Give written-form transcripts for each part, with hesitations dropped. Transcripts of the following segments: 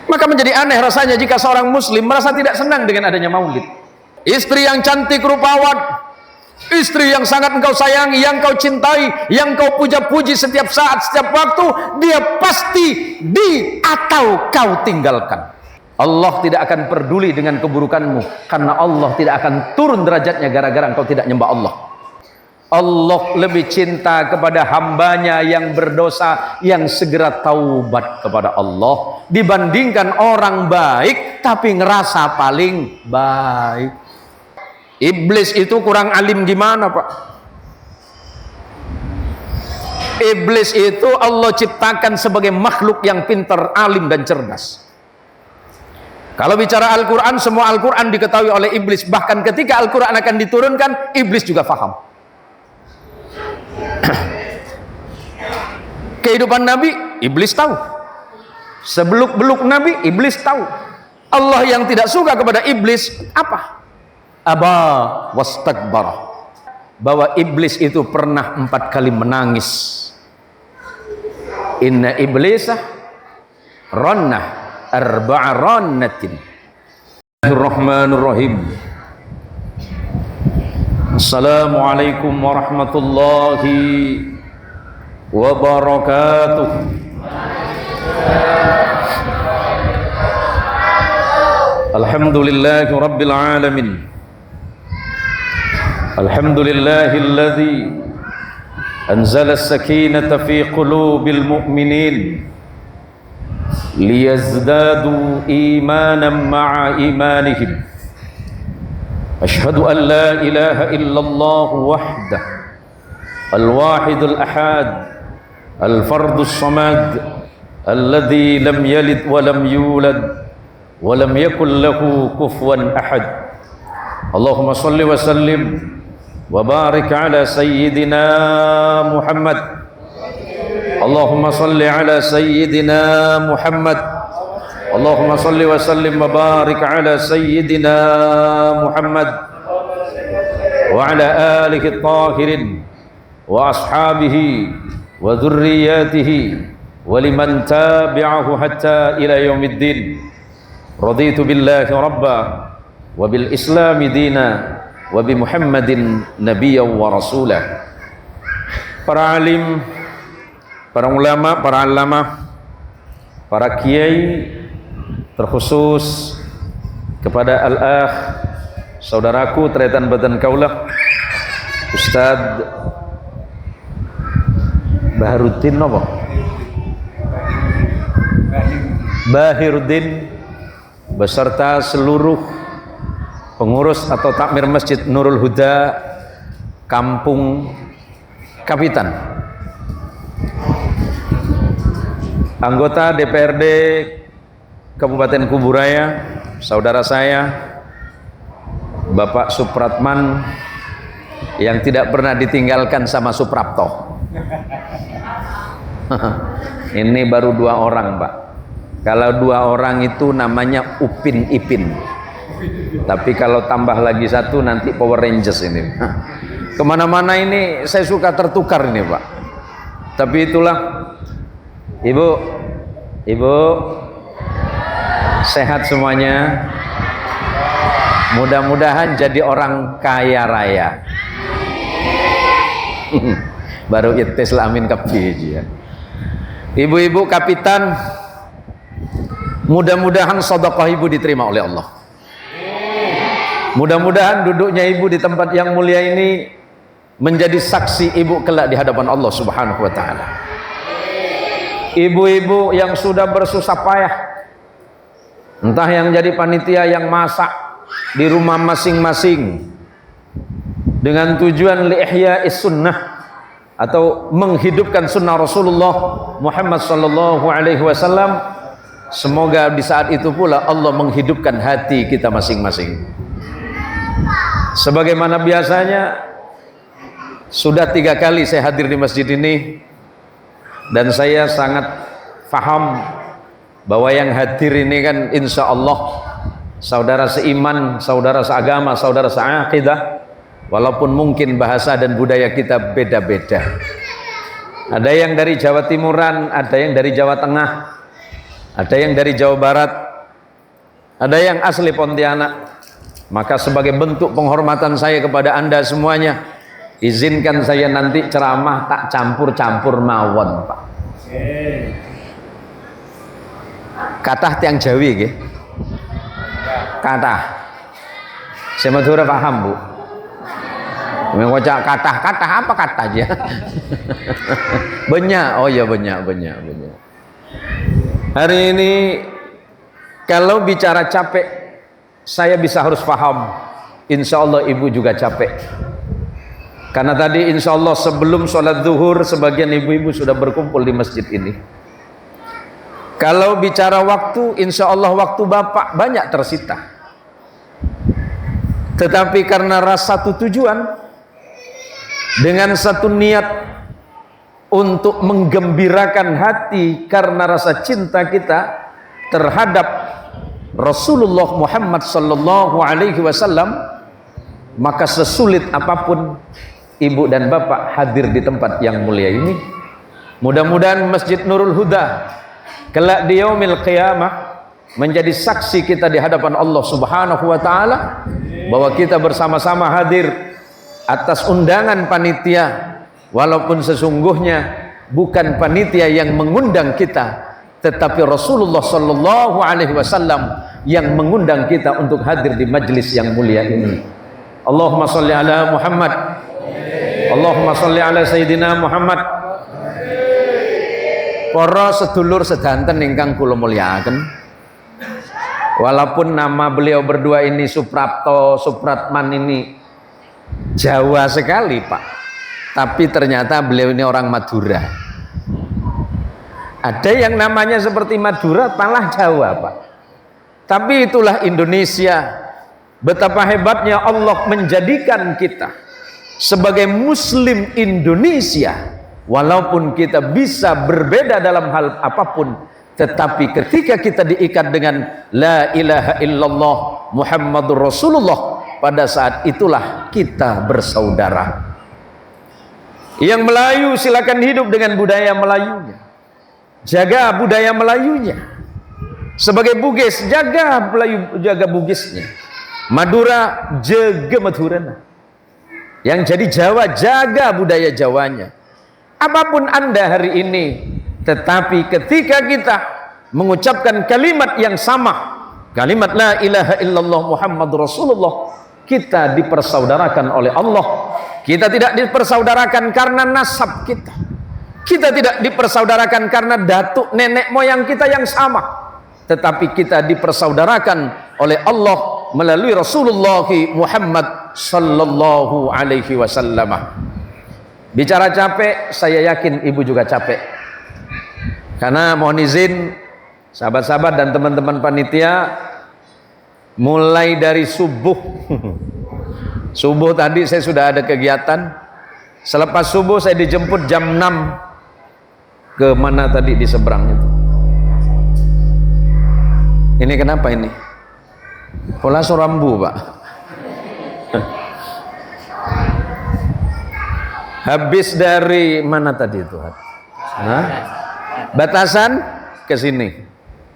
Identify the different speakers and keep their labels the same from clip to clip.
Speaker 1: Maka menjadi aneh rasanya jika seorang muslim merasa tidak senang dengan adanya maulid. Istri yang cantik rupawan, istri yang sangat engkau sayangi, yang kau cintai, yang kau puja-puji setiap saat, setiap waktu, dia pasti atau kau tinggalkan. Allah tidak akan peduli dengan keburukanmu, karena Allah tidak akan turun derajatnya gara-gara engkau tidak nyembah Allah. Allah lebih cinta kepada hambanya yang berdosa, yang segera taubat kepada Allah, dibandingkan orang baik tapi ngerasa paling baik. Iblis itu kurang alim gimana, Pak? Iblis itu Allah ciptakan sebagai makhluk yang pintar, alim dan cerdas. Kalau bicara Al-Quran, semua Al-Quran diketahui oleh iblis. Bahkan ketika Al-Quran akan diturunkan, iblis juga faham. Kehidupan Nabi, iblis tahu. Sebeluk-beluk Nabi, iblis tahu. Allah yang tidak suka kepada iblis, apa? Aba wastakbar. Bahwa iblis itu pernah 4 kali menangis. Inna iblisah rannah arba'a rannatin. Bismillahirrahmanirrahim. Assalamualaikum warahmatullahi wabarakatuh. Alhamdulillahi rabbil alamin. Alhamdulillahilladzi anzala as-sakinata fi qulubil mu'minin liyazdadu imanan ma'a imanihim. Ashhadu an la ilaha illallah wahdah al-wahidul ahad al-fardus samad alladzi lam yalid wa lam yulad wa lam yakul lahu kufuwan ahad. Allahumma salli wa sallim wa barik ala sayyidina Muhammad. Allahumma salli ala sayyidina Muhammad. Allahumma salli wa sallim wa barik ala sayyidina Muhammad wa ala alihi at-tahirin wa ashabihi wa dhurriyyatihi wa liman tabi'ahu hatta ila yaumiddin. Raditu billahi rabba wa bil islami dina wa bi Muhammadin nabiyyan wa rasulah. Para alim, para ulama, para allamah, para kiai, terkhusus kepada al-akh saudaraku tretan batan kaulah Ustaz Baharuddin apa? Bahiruddin beserta seluruh pengurus atau takmir Masjid Nurul Huda Kampung Kapitan, anggota DPRD Kabupaten Kuburaya, saudara saya Bapak Supratman yang tidak pernah ditinggalkan sama Suprapto. Ini baru 2 orang, Pak. Kalau 2 orang itu namanya Upin Ipin. Tapi kalau tambah lagi 1 nanti Power Rangers ini. Kemana-mana ini saya suka tertukar ini, Pak. Tapi itulah, Ibu sehat semuanya. Mudah-mudahan jadi orang kaya raya. Baru itis amin kapi. Ibu-ibu kapitan, mudah-mudahan sedekah ibu diterima oleh Allah. Mudah-mudahan duduknya ibu di tempat yang mulia ini menjadi saksi ibu kelak di hadapan Allah Subhanahu wa taala. Ibu-ibu yang sudah bersusah payah, entah yang jadi panitia yang masak di rumah masing-masing dengan tujuan li ihya'is sunnah atau menghidupkan sunnah Rasulullah Muhammad sallallahu alaihi wasallam, semoga di saat itu pula Allah menghidupkan hati kita masing-masing. Sebagaimana biasanya sudah 3 kali saya hadir di masjid ini, dan saya sangat faham bahwa yang hadir ini kan insya Allah saudara seiman, saudara seagama, saudara seaqidah, walaupun mungkin bahasa dan budaya kita beda-beda. Ada yang dari Jawa Timuran, ada yang dari Jawa Tengah, ada yang dari Jawa Barat, ada yang asli Pontianak. Maka sebagai bentuk penghormatan saya kepada Anda semuanya, izinkan saya nanti ceramah tak campur-campur mawon, Pak. Kathah tiang Jawi nggih. Kathah. Saya Madura paham, Bu. Mengocak kathah apa kata aja. Banyak. Oh ya, banyak. Hari ini kalau bicara capek, saya bisa harus paham. Insya Allah ibu juga capek. Karena tadi insya Allah sebelum sholat zuhur sebagian ibu-ibu sudah berkumpul di masjid ini. Kalau bicara waktu, insya Allah waktu Bapak banyak tersita. Tetapi karena rasa satu tujuan, dengan satu niat untuk menggembirakan hati karena rasa cinta kita terhadap Rasulullah Muhammad sallallahu alaihi wasallam, maka sesulit apapun ibu dan bapak hadir di tempat yang mulia ini. Mudah-mudahan Masjid Nurul Huda kelak di yaumil qiyamah menjadi saksi kita di hadapan Allah Subhanahu wa taala bahwa kita bersama-sama hadir atas undangan panitia, walaupun sesungguhnya bukan panitia yang mengundang kita, tetapi Rasulullah sallallahu alaihi wasallam yang mengundang kita untuk hadir di majlis yang mulia ini. Allahumma shalli ala Muhammad. Allahumma shalli ala Sayyidina Muhammad. Para sedulur sedanten ingkang kula mulyakaken, walaupun nama beliau berdua ini Suprapto, Supratman ini Jawa sekali, Pak, tapi ternyata beliau ini orang Madura. Ada yang namanya seperti Madura malah Jawa, Pak. Tapi itulah Indonesia. Betapa hebatnya Allah menjadikan kita sebagai Muslim Indonesia. Walaupun kita bisa berbeda dalam hal apapun, tetapi ketika kita diikat dengan La ilaha illallah Muhammadur Rasulullah, pada saat itulah kita bersaudara. Yang Melayu silakan hidup dengan budaya Melayunya, jaga budaya Melayunya. Sebagai Bugis, jaga Melayu, jaga Bugisnya. Madura, jaga Madurana. Yang jadi Jawa, jaga budaya Jawanya. Apapun Anda hari ini, tetapi ketika kita mengucapkan kalimat yang sama, kalimat La ilaha illallah Muhammadur Rasulullah, kita dipersaudarakan oleh Allah. Kita tidak dipersaudarakan karena nasab kita. Kita tidak dipersaudarakan karena datuk nenek moyang kita yang sama, tetapi kita dipersaudarakan oleh Allah melalui Rasulullah Muhammad sallallahu alaihi wasallam. Bicara capek, saya yakin ibu juga capek. Karena mohon izin sahabat-sahabat dan teman-teman panitia, mulai dari subuh subuh tadi saya sudah ada kegiatan. Selepas subuh saya dijemput jam 6 ke mana tadi di seberang itu. Ini kenapa ini? Pola Sorambu, Pak. Habis dari mana tadi itu? Batasan ke sini.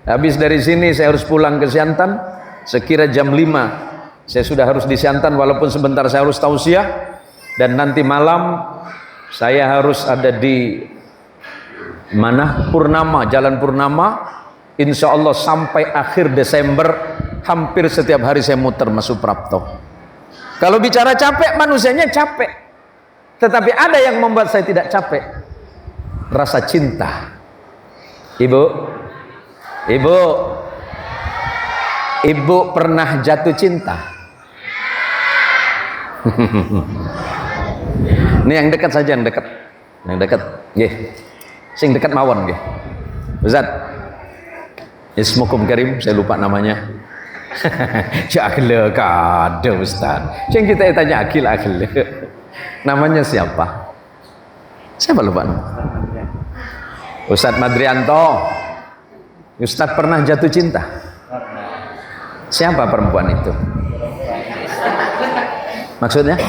Speaker 1: Habis dari sini saya harus pulang ke Siantan. Sekira jam 5 saya sudah harus di Siantan, walaupun sebentar saya harus tausiah. Dan nanti malam saya harus ada di mana? Purnama, Jalan Purnama. Insya Allah sampai akhir Desember, hampir setiap hari saya muter masuk Prapto. Kalau bicara capek, manusianya capek. Tetapi ada yang membuat saya tidak capek. Rasa cinta. Ibu pernah jatuh cinta? Ini yang dekat saja, yang dekat. Yang dekat. Nggih. Sing dekat mawon nggih. Ustaz. Ismukum Karim, saya lupa namanya. Ya akhil kada Ustaz. Yang kita tanya akhil. Namanya siapa? Siapa lupa? Ustaz Madrianto. Ustaz pernah jatuh cinta? Siapa perempuan itu? Maksudnya?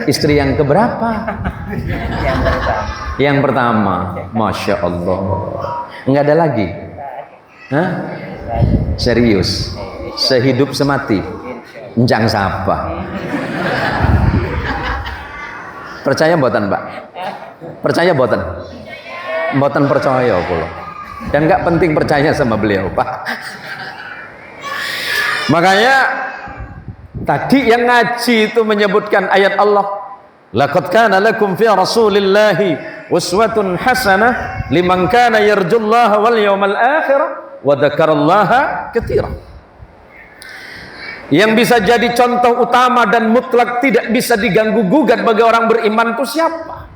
Speaker 1: Istri yang keberapa? Yang pertama. Masya Allah. Enggak ada lagi. Hah? Serius? Sehidup semati? Encang sapa? Percaya mboten, Pak? Percaya mboten? Mboten percaya kula. Dan nggak penting percaya sama beliau, Pak. Makanya tadi yang ngaji itu menyebutkan ayat Allah, laqad kana lakum fi rasulillahi uswatun hasanah liman kana yarjullaha wal yawmal akhir wa dzakarallaha katsiran. Yang bisa jadi contoh utama dan mutlak tidak bisa diganggu gugat bagi orang beriman itu siapa?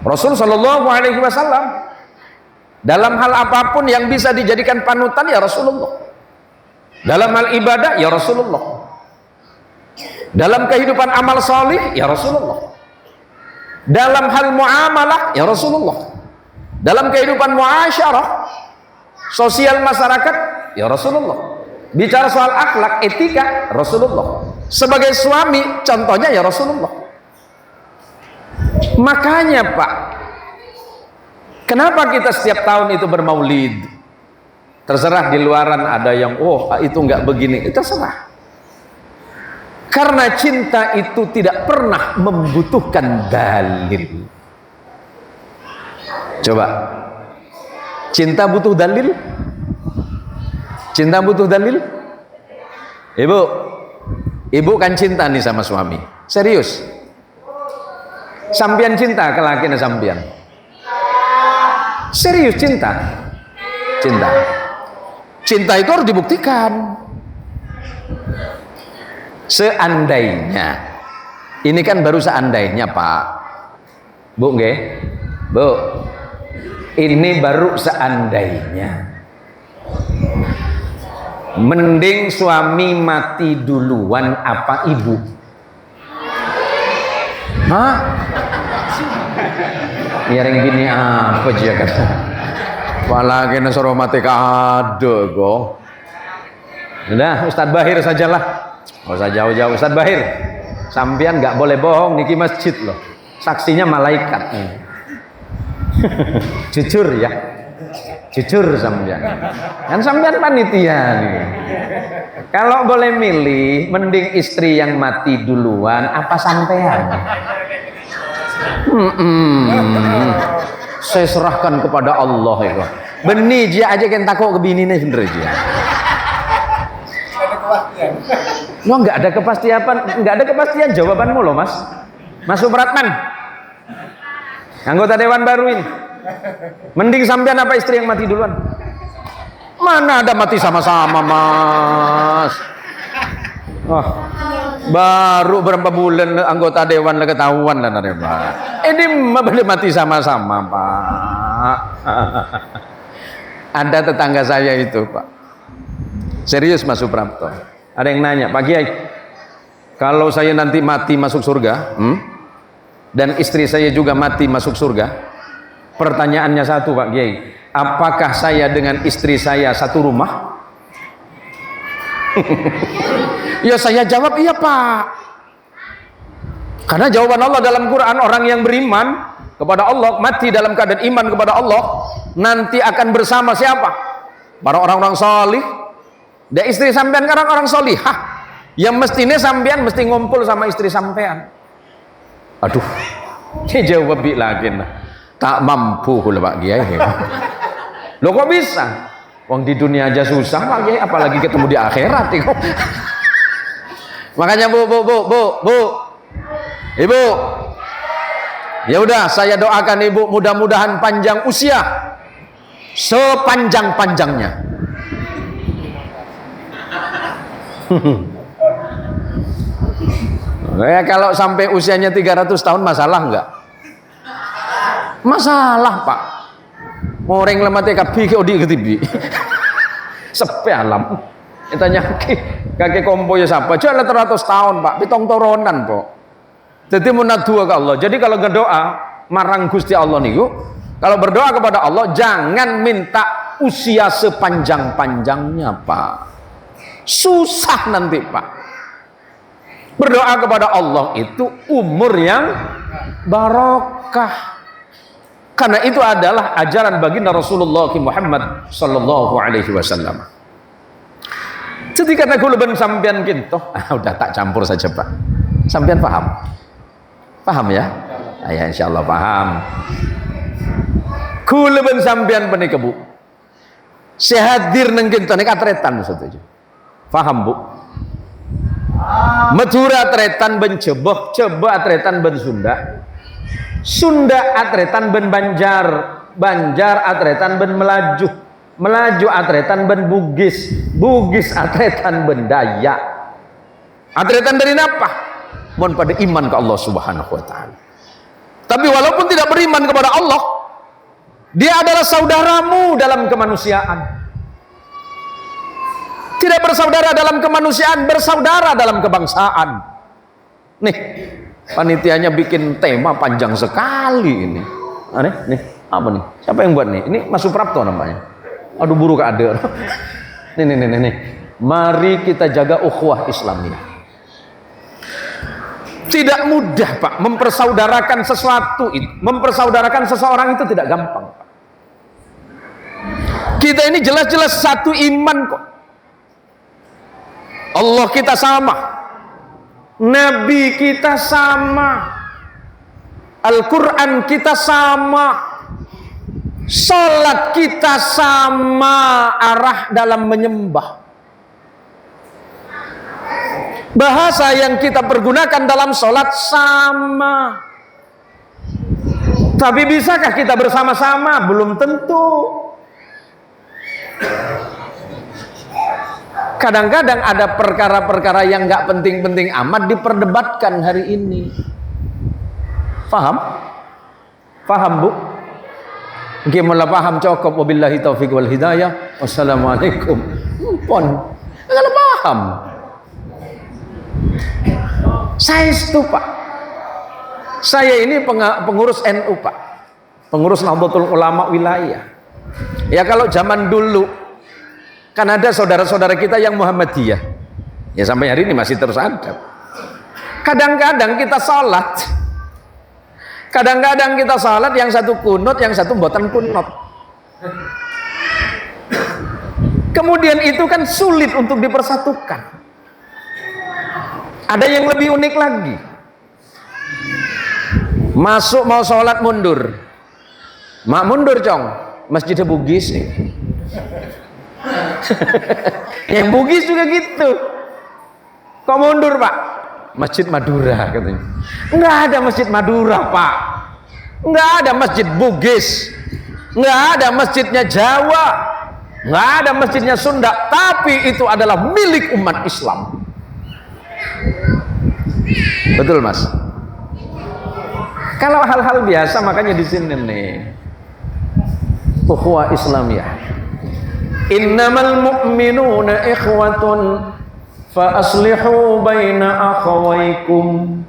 Speaker 1: Rasul sallallahu alaihi wasallam. Dalam hal apapun yang bisa dijadikan panutan ya Rasulullah. Dalam hal ibadah ya Rasulullah. Dalam kehidupan amal salih ya Rasulullah. Dalam hal muamalah ya Rasulullah. Dalam kehidupan muasyarah sosial masyarakat ya Rasulullah. Bicara soal akhlak, etika Rasulullah. Sebagai suami contohnya ya Rasulullah. Makanya Pak, kenapa kita setiap tahun itu bermaulid? Terserah di luaran ada yang itu nggak begini, itu terserah. Karena cinta itu tidak pernah membutuhkan dalil. Coba, cinta butuh dalil? Cinta butuh dalil? Ibu kan cinta nih sama suami, serius? Sampian cinta ke laki sampian? Serius cinta? Cinta itu harus dibuktikan. Seandainya, ini kan baru seandainya Pak, Bu nggih? Bu, ini baru seandainya. Mending suami mati duluan apa ibu? Hah? Yang gini apa aja kan? Apalagi nasoro mati kado kok. Udah, Ustadz Bahir sajalah. Nggak usah jauh-jauh. Ustadz Bahir, sampean nggak boleh bohong niki masjid loh. Saksinya malaikat. Jujur ya. Jujur sampean. Kan sampean panitia nih. Kalau boleh milih, mending istri yang mati duluan apa sampean? Saya serahkan kepada Allah itu. Benih dia aja kan takut ke bini nih bener aja. Lo nggak ada kepastian jawabanmu loh Mas Supratman, anggota Dewan baru ini. Mending sampean apa istri yang mati duluan? Mana ada mati sama-sama Mas. Baru berapa bulan anggota Dewan lah ketahuan lah Pak. Ini boleh mati sama-sama Pak. Ada tetangga saya itu Pak. Serius Mas Suprapto. Ada yang nanya, Pak Kiai, kalau saya nanti mati masuk surga, dan istri saya juga mati masuk surga, pertanyaannya satu Pak Kiai, apakah saya dengan istri saya satu rumah? Ya saya jawab iya Pak. Karena jawaban Allah dalam Quran, orang yang beriman kepada Allah, mati dalam keadaan iman kepada Allah, nanti akan bersama siapa? Para orang-orang salih. Dan istri sampean kan orang solihah, yang mestinya sampean mesti ngumpul sama istri sampean. Aduh, dia jawab lagi nah. Tak mampu loh Pak Kiai. Loh kok bisa? Wong di dunia aja susah Pak Kiai, apalagi ketemu di akhirat. Makanya Bu, Ibu, ya udah saya doakan Ibu mudah-mudahan panjang usia, sepanjang-panjangnya. Ya kalau sampai usianya 300 tahun masalah enggak? Masalah Pak. Orang lemate kabeh kok di ketibi. Sepe alam. Ditanya kakek kompo ya siapa? Jual 100 tahun Pak, pitong toronan Pak. Jadi munadua ke Allah. Jadi kalau berdoa marang Gusti Allah niku, kalau berdoa kepada Allah jangan minta usia sepanjang-panjangnya Pak. Susah nanti Pak. Berdoa kepada Allah itu umur yang barokah. Karena itu adalah ajaran baginda Rasulullah Muhammad sallallahu alaihi wasallam. Jadi karena kuluban sampean kinto, udah tak campur saja Pak. Sampean paham? Paham ya? Ya insyaallah paham. Kuluban sampean penika Bu. Sehadir nang kinto nek atretan setuju. Paham Bu? Madura atretan ben Jebeh, Jebeh atretan ben Sunda. Sunda atretan ben Banjar, Banjar atretan ben Melaju, Melaju atretan ben Bugis, Bugis atretan ben Dayak. Atretan dari apa? Mohon pada iman ke Allah Subhanahu wa taala. Tapi walaupun tidak beriman kepada Allah, dia adalah saudaramu dalam kemanusiaan. Tidak bersaudara dalam kemanusiaan, bersaudara dalam kebangsaan. Nih, panitianya bikin tema panjang sekali ini. Nih, apa nih? Siapa yang buat nih? Ini Mas Suprapto namanya. Aduh buru keadaan. Nih. Mari kita jaga ukhuwah Islamiyah. Tidak mudah Pak mempersaudarakan sesuatu itu, mempersaudarakan seseorang itu tidak gampang Pak. Kita ini jelas-jelas satu iman kok. Allah kita sama, Nabi kita sama, Al-Quran kita sama, salat kita sama, arah dalam menyembah. Bahasa yang kita pergunakan dalam salat sama. Tapi bisakah kita bersama-sama? Belum tentu. Kadang-kadang ada perkara-perkara yang nggak penting-penting amat diperdebatkan hari ini. Paham? Paham Bu? Gimana paham cukup? Wabillahi taufiq wal hidayah. Wassalamualaikum. Pon, nggak paham. Saya itu Pak. Saya ini pengurus NU Pak. Pengurus Nahdlatul Ulama wilayah. Ya kalau zaman dulu kan ada saudara-saudara kita yang Muhammadiyah. Ya sampai hari ini masih terus ada. Kadang-kadang kita salat. Kadang-kadang kita salat yang satu kunut, yang satu mboten kunut. Kemudian itu kan sulit untuk dipersatukan. Ada yang lebih unik lagi. Masuk mau sholat mundur. Mak mundur cong. Masjidnya Bugis nih. Yang Bugis juga gitu. Kok mundur Pak? Masjid Madura katanya. Enggak ada Masjid Madura Pak. Enggak ada Masjid Bugis. Enggak ada masjidnya Jawa. Enggak ada masjidnya Sunda. Tapi itu adalah milik umat Islam. Betul Mas. Kalau hal-hal biasa makanya di sini nih. Ukhuwah Islamiyah. Innamal mu'minuna ikhwatun fa aslihu baina akhawaykum.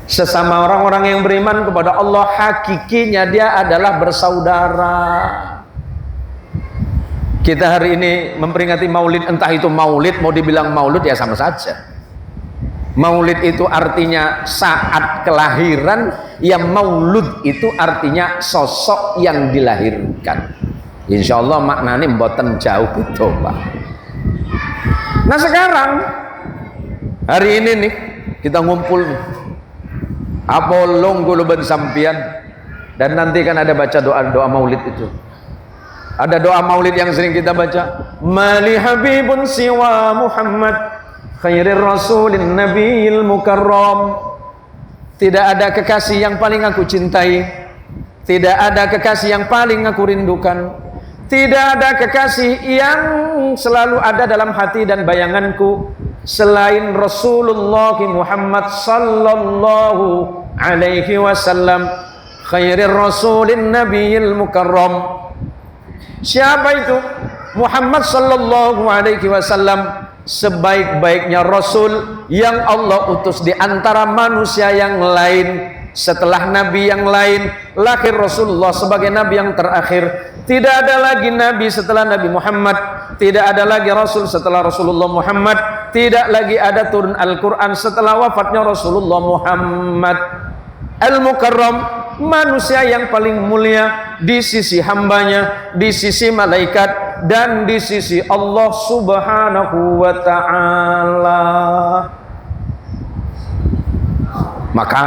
Speaker 1: Sesama orang-orang yang beriman kepada Allah hakikinya dia adalah bersaudara. Kita hari ini memperingati Maulid, entah itu Maulid mau dibilang Maulud ya sama saja. Maulid itu artinya saat kelahiran, yang maulud itu artinya sosok yang dilahirkan. Insya Allah maknanya mboten jauh itu Pak. Nah sekarang hari ini nih kita ngumpul nih. Apolong guluban sampian, dan nanti kan ada baca doa maulid itu. Ada doa maulid yang sering kita baca. Mali habibun siwa Muhammad khairir rasulin nabiyil mukarram. Tidak ada kekasih yang paling aku cintai, tidak ada kekasih yang paling aku rindukan, tidak ada kekasih yang selalu ada dalam hati dan bayanganku selain Rasulullah Muhammad sallallahu alaihi wasallam khairir rasulin nabiyil mukarram. Siapa itu? Muhammad sallallahu alaihi wasallam, sebaik-baiknya Rasul yang Allah utus di antara manusia yang lain. Setelah Nabi yang lain, lahir Rasulullah sebagai Nabi yang terakhir. Tidak ada lagi Nabi setelah Nabi Muhammad. Tidak ada lagi Rasul setelah Rasulullah Muhammad. Tidak lagi ada turun Al-Quran setelah wafatnya Rasulullah Muhammad. Al-Mukarram, manusia yang paling mulia di sisi hambanya, di sisi malaikat, dan di sisi Allah Subhanahu wa ta'ala. Maka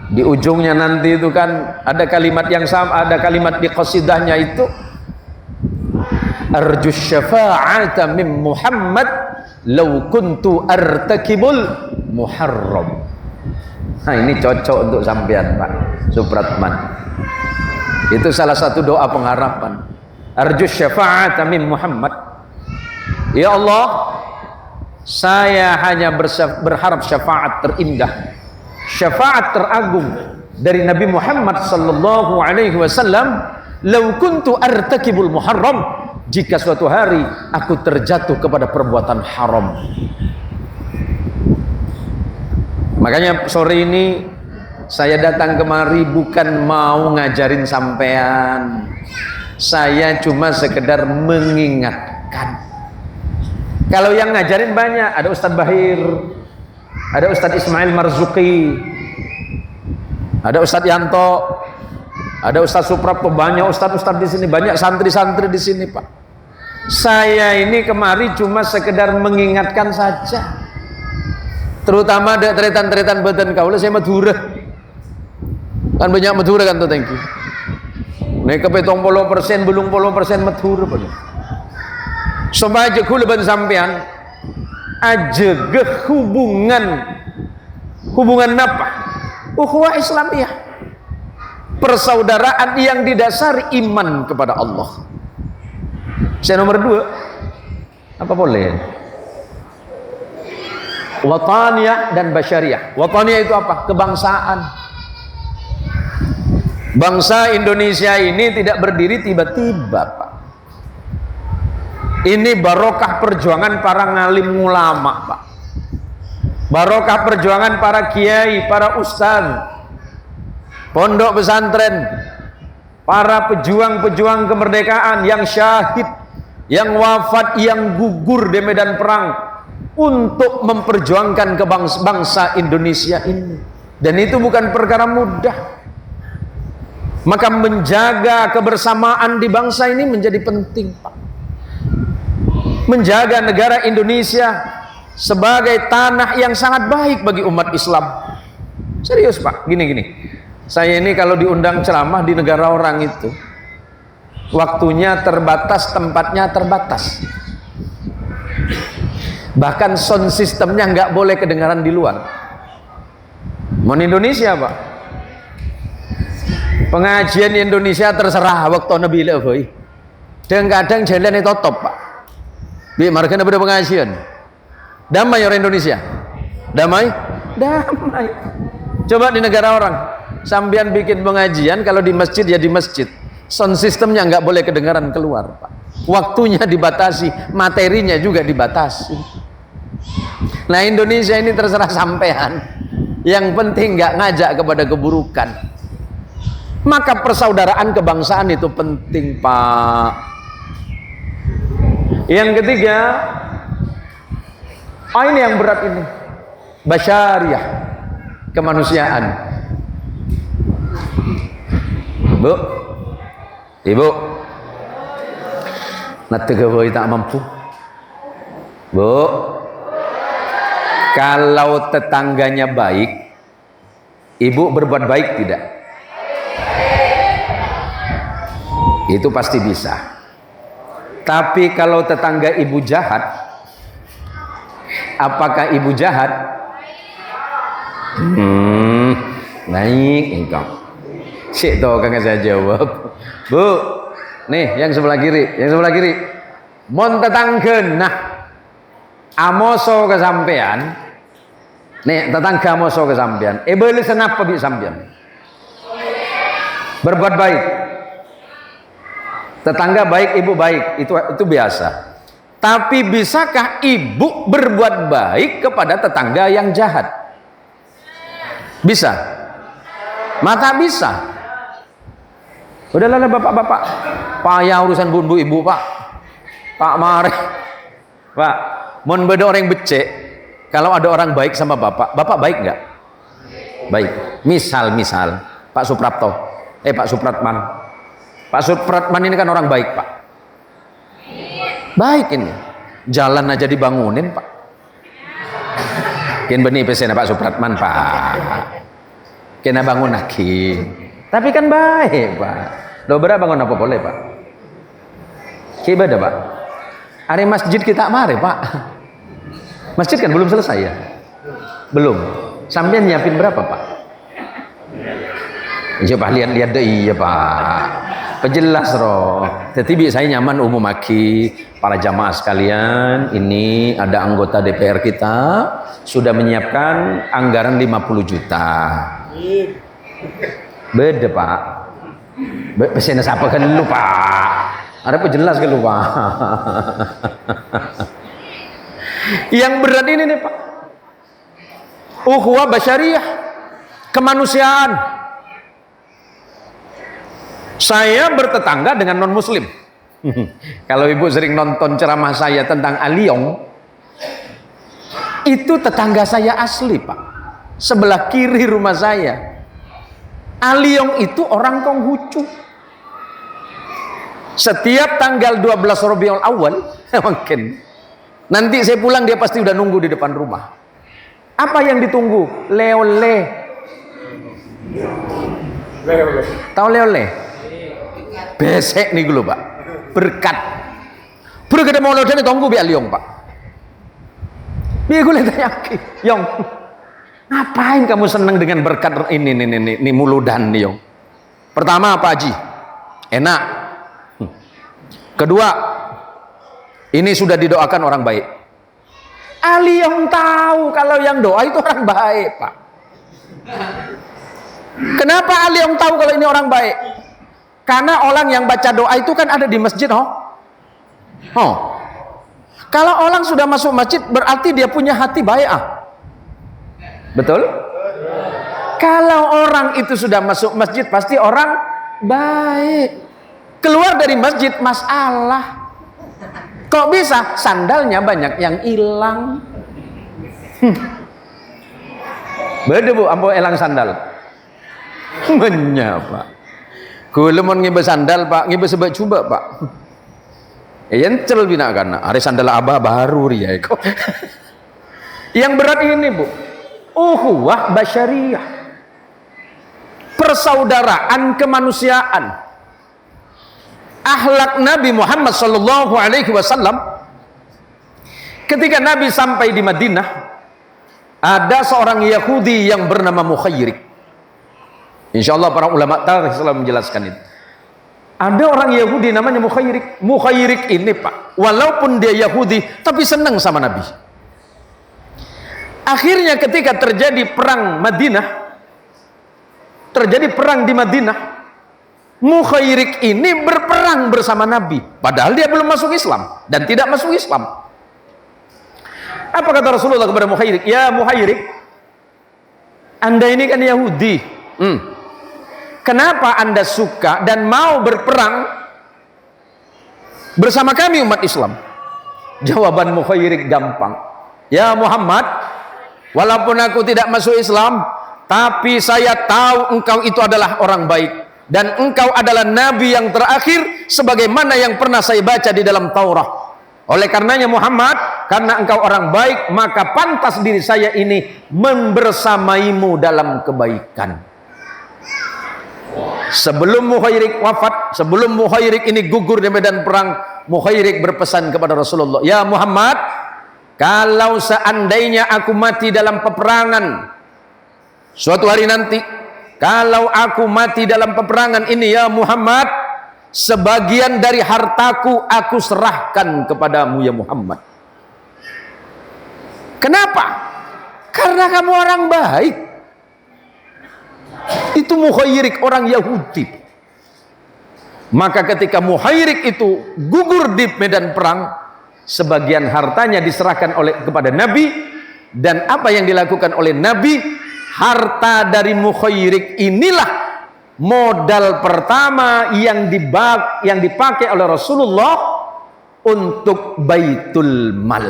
Speaker 1: di ujungnya nanti itu kan ada kalimat yang sama, ada kalimat di qasidahnya itu, arju syafa'ata min Muhammad law kuntu artakibul muharram. Nah, ini cocok untuk sampean Pak Supratman. Itu salah satu doa pengharapan. Arju syafa'ata min Muhammad. Ya Allah, saya hanya berharap syafaat terindah, syafaat teragung dari Nabi Muhammad sallallahu alaihi wasallam. Lau kuntu artakibul muharram, jika suatu hari aku terjatuh kepada perbuatan haram. Makanya sore ini saya datang kemari bukan mau ngajarin sampean, saya cuma sekedar mengingatkan. Kalau yang ngajarin banyak, ada Ustadz Bahir, ada Ustadz Ismail Marzuki, ada Ustadz Yanto, ada Ustadz Suprapto, banyak Ustadz-Ustadz di sini, banyak santri-santri di sini Pak. Saya ini kemari cuma sekedar mengingatkan saja. Terutama ada tretan-tretan badan kaula, saya Madura. Kan banyak Madura kan tuh, thank you. Nek kepetong 10%, belum 10% Madura Pak. Supaya kula ban sampean ajegeh hubungan apa? Ukhuwah Islamiyah. Persaudaraan yang didasari iman kepada Allah. Saya nomor 2. Apa boleh? Wataniyah dan basyariyah. Wataniyah itu apa? Kebangsaan. Bangsa Indonesia ini tidak berdiri tiba-tiba Pak. Ini barokah perjuangan para ngalim ulama Pak. Barokah perjuangan para kiai, para ustaz, pondok pesantren, para pejuang-pejuang kemerdekaan yang syahid, yang wafat, yang gugur di medan perang untuk memperjuangkan bangsa Indonesia ini. Dan itu bukan perkara mudah. Maka menjaga kebersamaan di bangsa ini menjadi penting Pak. Menjaga negara Indonesia sebagai tanah yang sangat baik bagi umat Islam. Serius Pak, gini. Saya ini kalau diundang ceramah di negara orang itu, waktunya terbatas, tempatnya terbatas. Bahkan sound sistemnya nggak boleh kedengaran di luar. Mau Indonesia Pak, pengajian di Indonesia terserah waktu Nabi Levi. Dan kadang jalan itu top Pak. Bi margana pada pengajian. Damai orang Indonesia. Damai. Coba di negara orang, sambian bikin pengajian, kalau di masjid ya di masjid. Sound sistemnya nggak boleh kedengaran keluar Pak. Waktunya dibatasi, materinya juga dibatasi. Nah Indonesia ini terserah sampean. Yang penting nggak ngajak kepada keburukan. Maka persaudaraan kebangsaan itu penting Pak. Yang ketiga, ini yang berat ini, basyariah, kemanusiaan. Bu, ibu, nattegawai tak mampu. Bu, kalau tetangganya baik, ibu berbuat baik tidak? Itu pasti bisa. Tapi kalau tetangga ibu jahat, apakah ibu jahat? Baik engkau. Sik toh kang saya jawab. Bu, nih yang sebelah kiri, Mon tetanggen, nah, amoso ke sampean. Nih tetangga amoso ke sampean. Boleh senapa bi sampean? Berbuat baik. Tetangga baik, ibu baik, itu biasa. Tapi bisakah ibu berbuat baik kepada tetangga yang jahat? Bisa? Mata bisa. Udahlah bapak-bapak, payah urusan bumbu ibu Pak. Pak mari, Pak. Mon beda orang becek. Kalau ada orang baik sama bapak baik nggak? Baik. Misal, Pak Suprapto, Pak Supratman. Pak Supratman ini kan orang baik, Pak. Baik ini. Jalan aja dibangunin, Pak. Kian benih pesena Pak Supratman, Pak. Kena bangun lagi. Tapi kan baik, Pak. Dobra bangun apa boleh, Pak? Ibadah, Pak. Hari masjid kita mari, Pak. Masjid kan belum selesai ya? Belum. Sampai nyiapin berapa, Pak? Ya Pak, lihat-lihat deh, iya Pak. Pejelas roh. Tetapi saya nyaman umum aki para jamaah sekalian. Ini ada anggota DPR kita sudah menyiapkan anggaran 50 juta. Beda Pak. Pesennya siapa kan lu Pak? Ada pejelas kan lu Pak? Yang berat ini nih Pak. Ukhuwah basyariyah, kemanusiaan. Saya bertetangga dengan non muslim. Kalau ibu sering nonton ceramah saya tentang Aliong, itu tetangga saya asli Pak, sebelah kiri rumah saya. Aliong itu orang Konghucu. Setiap tanggal 12 Rabiul Awal mungkin nanti saya pulang dia pasti udah nunggu di depan rumah. Apa yang ditunggu? Leole. Tahu leole? Besek nih dulu Pak. Berkat. Berkat mau lodan tunggu biar Aliong Pak. Biar gue tanya Yong, ngapain kamu senang dengan berkat ini muludan nih Yong? Pertama apa Haji? Enak. Kedua, ini sudah didoakan orang baik. Aliong tahu kalau yang doa itu orang baik Pak. Kenapa Aliong tahu kalau ini orang baik? Karena orang yang baca doa itu kan ada di masjid, Kalau orang sudah masuk masjid berarti dia punya hati baik, Betul? Kalau orang itu sudah masuk masjid pasti orang baik. Keluar dari masjid masalah. Kok bisa? Sandalnya banyak yang hilang. Beda Bu, ambo elang sandal. Menyapa. Kula mon ngibe sandal Pak, ngibe sebab coba Pak. Encel bina kana, are sandal abah baru ria kok. Yang berat ini Bu, ukhuwah basyariyah, persaudaraan kemanusiaan, akhlak Nabi Muhammad sallallahu alaihi wasallam. Ketika Nabi sampai di Madinah, ada seorang Yahudi yang bernama Mukhayrik. Insyaallah para ulama tarikh selalu menjelaskan itu. Ada orang Yahudi namanya Mukhayrik. Mukhayrik ini Pak, walaupun dia Yahudi tapi senang sama Nabi. Akhirnya ketika terjadi perang Madinah, terjadi perang di Madinah, Mukhayrik ini berperang bersama Nabi, padahal dia belum masuk Islam dan tidak masuk Islam. Apa kata Rasulullah kepada Mukhayrik? Ya Mukhayrik, Anda ini kan Yahudi. Kenapa Anda suka dan mau berperang bersama kami umat Islam? Jawaban Mukhayrik gampang. Ya Muhammad, walaupun aku tidak masuk Islam, tapi saya tahu engkau itu adalah orang baik dan engkau adalah nabi yang terakhir sebagaimana yang pernah saya baca di dalam Taurat. Oleh karenanya Muhammad, karena engkau orang baik, maka pantas diri saya ini membersamaimu dalam kebaikan. Sebelum Mukhayrik wafat, sebelum Mukhayrik ini gugur di medan perang, Mukhayrik berpesan kepada Rasulullah, ya Muhammad, kalau seandainya aku mati dalam peperangan suatu hari nanti, kalau aku mati dalam peperangan ini ya Muhammad, sebagian dari hartaku aku serahkan kepadamu ya Muhammad. Kenapa? Karena kamu orang baik. Itu Mukhayrik orang Yahudi. Maka ketika Mukhayrik itu gugur di medan perang, sebagian hartanya diserahkan kepada Nabi. Dan apa yang dilakukan oleh Nabi, harta dari Mukhayrik inilah modal pertama yang dipakai oleh Rasulullah untuk Baitul Mal.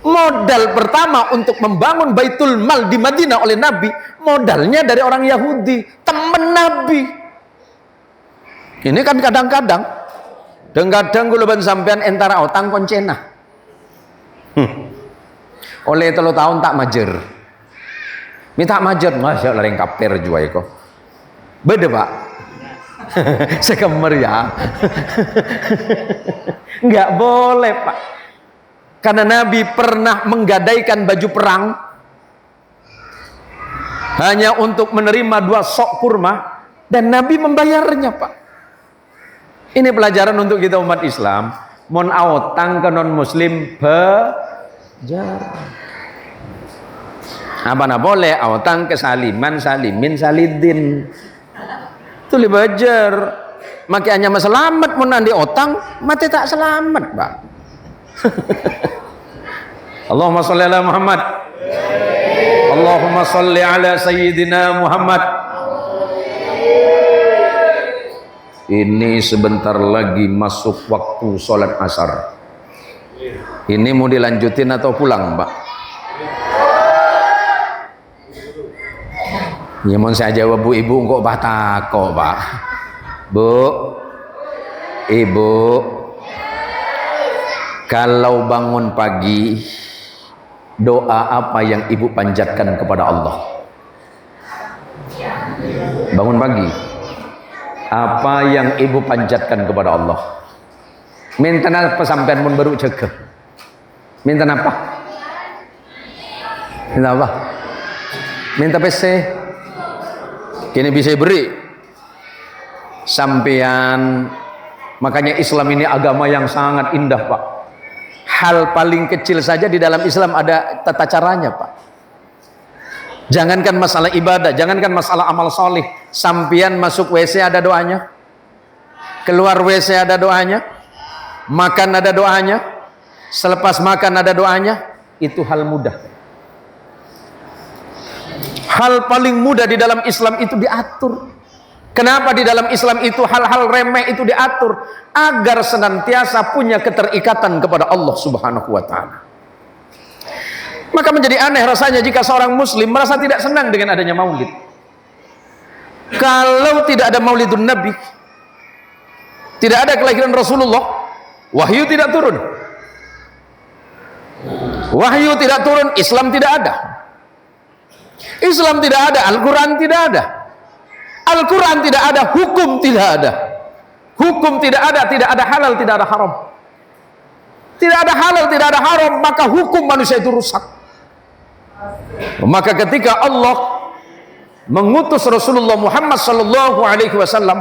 Speaker 1: Modal pertama untuk membangun Baitul Mal di Madinah oleh Nabi, modalnya dari orang Yahudi, teman Nabi. Ini kan kadang-kadang guluban sampean entara otang koncena. Oleh 3 tahun tak majer. Minta majer, masya Allah yang kaper juai kok. Beda pak. Sekemer ya. Nggak boleh pak. Karena Nabi pernah menggadaikan baju perang hanya untuk menerima 2 sok kurma, dan Nabi membayarnya pak. Ini pelajaran untuk kita umat Islam. Mon autang ke non muslim bejar. Apa nak boleh autang ke saliman, salimin, salidin. Itu li bejar. Makanya selamat mon andi otang, mati tak selamat pak. Allahumma sholli ala Muhammad. Allahumma sholli ala Sayyidina Muhammad. Ini sebentar lagi masuk waktu sholat asar. Ini mau dilanjutin atau pulang pak? Ya mau saya jawab bu ibu kok batako pak. Bu ibu, kalau bangun pagi, doa apa yang ibu panjatkan kepada Allah? Bangun pagi, apa yang ibu panjatkan kepada Allah? Minta apa sampean mun baru cegah? Minta apa? Minta apa? Minta PC. Kini bisa beri sampean. Makanya Islam ini agama yang sangat indah pak. Hal paling kecil saja di dalam Islam ada tata caranya pak. Jangankan masalah ibadah, jangankan masalah amal soleh, sampean masuk WC ada doanya, keluar WC ada doanya, makan ada doanya, selepas makan ada doanya. Itu hal mudah. Hal paling mudah di dalam Islam itu diatur. Kenapa di dalam Islam itu hal-hal remeh itu diatur? Agar senantiasa punya keterikatan kepada Allah Subhanahu wa ta'ala. Maka menjadi aneh rasanya jika seorang muslim merasa tidak senang dengan adanya maulid. Kalau tidak ada maulidun Nabi, tidak ada kelahiran Rasulullah, wahyu tidak turun. Wahyu tidak turun, Islam tidak ada. Islam tidak ada, Al-Quran tidak ada. Al-Quran tidak ada, hukum tidak ada. Hukum tidak ada halal, tidak ada haram. Tidak ada halal, tidak ada haram, maka hukum manusia itu rusak. Maka ketika Allah mengutus Rasulullah Muhammad sallallahu alaihi wasallam,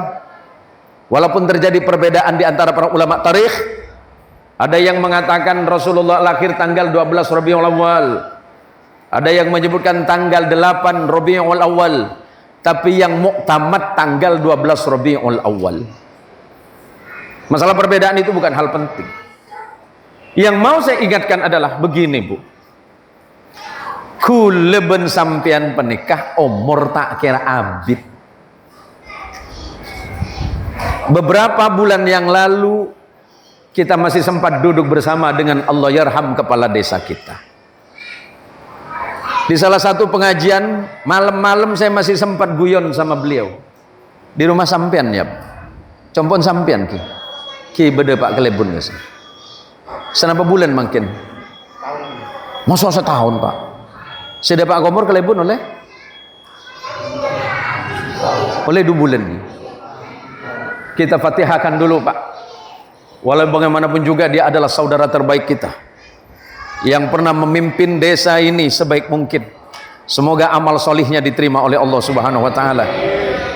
Speaker 1: walaupun terjadi perbedaan di antara para ulama tarikh, ada yang mengatakan Rasulullah lahir tanggal 12 Rabiul Awal, ada yang menyebutkan tanggal 8 Rabiul Awal, tapi yang muktamad tanggal 12 Rabiul Awal. Masalah perbedaan itu bukan hal penting. Yang mau saya ingatkan adalah begini bu, kuleben sampean penikah umur tak kira abid. Beberapa bulan yang lalu kita masih sempat duduk bersama dengan Allah yarham kepala desa kita. Di salah satu pengajian malam-malam saya masih sempat guyon sama beliau di rumah sampean ya, compon sampean ki beda pak kelebun guys. Senapa bulan makin? Masa setahun pak? Sudah pak Komor kelebun oleh 2 bulan. Kita fatihahkan dulu pak. Walau bagaimanapun juga dia adalah saudara terbaik kita, yang pernah memimpin desa ini sebaik mungkin. Semoga amal solihnya diterima oleh Allah Subhanahu wa ta'ala.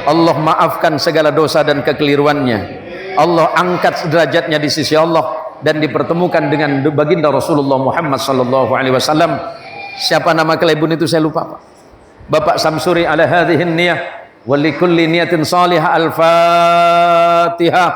Speaker 1: Allah maafkan segala dosa dan kekeliruannya. Allah angkat derajatnya di sisi Allah dan dipertemukan dengan baginda Rasulullah Muhammad sallallahu alaihi wasallam. Siapa nama kelebun itu saya lupa Pak. Bapak Samsuri ala hadhihi niyah wa likulli niyatin salihah. Al-Fatihah.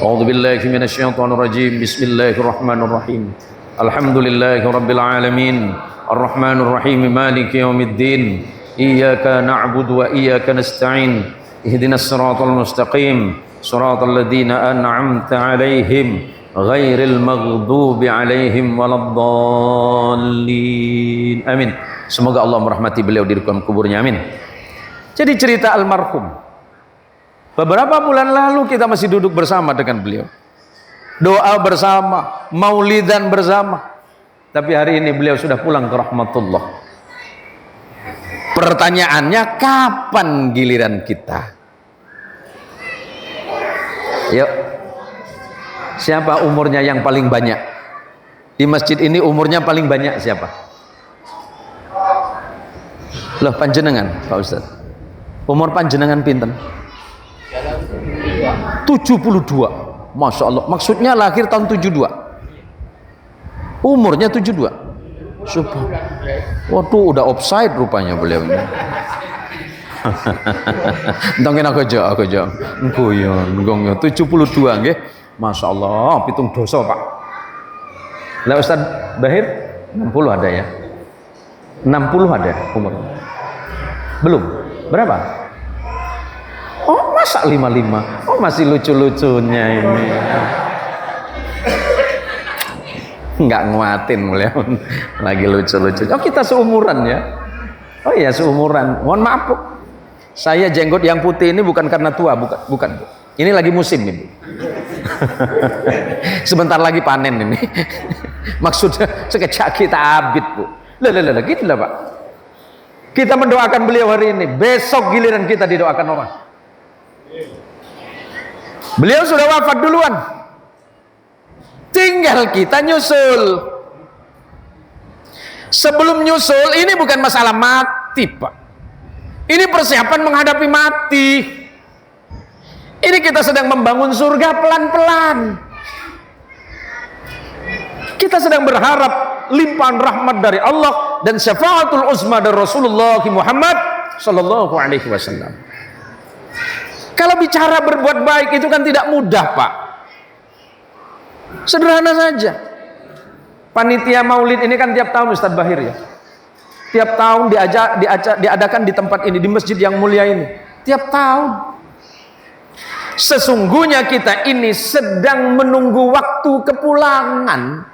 Speaker 1: A'udzu billahi minasyaitonir rajim. Bismillahirrahmanirrahim. Alhamdulillahi rabbil alamin. Ar-Rahmanir Rahim. Maliki yaumiddin. Iyyaka na'budu wa iyyaka nasta'in. Ihdinas siratal mustaqim. Siratal ladzina an'amta 'alaihim ghairil maghdubi alaihim waladdallin. Amin. Semoga Allah merahmati beliau di dalam kuburnya. Amin. Jadi cerita almarhum, beberapa bulan lalu kita masih duduk bersama dengan beliau, doa bersama, maulidan bersama. Tapi hari ini beliau sudah pulang ke rahmatullah. Pertanyaannya, kapan giliran kita? Yuk, siapa umurnya yang paling banyak? Di masjid ini umurnya paling banyak siapa? Loh, panjenengan Pak Ustaz. Umur panjenengan pinten? 72. Masya Allah. Maksudnya lahir tahun 72. Umurnya 72. Waduh, udah offside rupanya beliau ini. Entongin aku jauh. Guyon 72 nggih. Masya Allah, pitung dosa Pak. Lah Ustaz Bahir 60 ada ya? 60 ada umur. Belum? Berapa? Oh, masa 55? Oh, masih lucu-lucunya ini. Nggak nguatin beliau. Lagi lucu-lucu. Oh, kita seumuran ya? Oh iya, seumuran. Mohon maaf Bu. Saya jenggot yang putih ini bukan karena tua, bukan Bu. Ini lagi musim ini. Sebentar lagi panen ini. Maksudnya sekejap kita abid Bu. Lah gitu lah Pak. Kita mendoakan beliau hari ini, besok giliran kita didoakan orang. Beliau sudah wafat duluan, tinggal kita nyusul. Sebelum nyusul, ini bukan masalah mati Pak, ini persiapan menghadapi mati. Ini kita sedang membangun surga pelan-pelan. Kita sedang berharap limpahan rahmat dari Allah dan syafaatul uzma dari Rasulullah Muhammad sallallahu alaihi wasallam. Kalau bicara berbuat baik itu kan tidak mudah Pak. Sederhana saja. Panitia maulid ini kan tiap tahun Ustadz Bahir ya. Tiap tahun diadakan di tempat ini, di masjid yang mulia ini. Tiap tahun. Sesungguhnya kita ini sedang menunggu waktu kepulangan.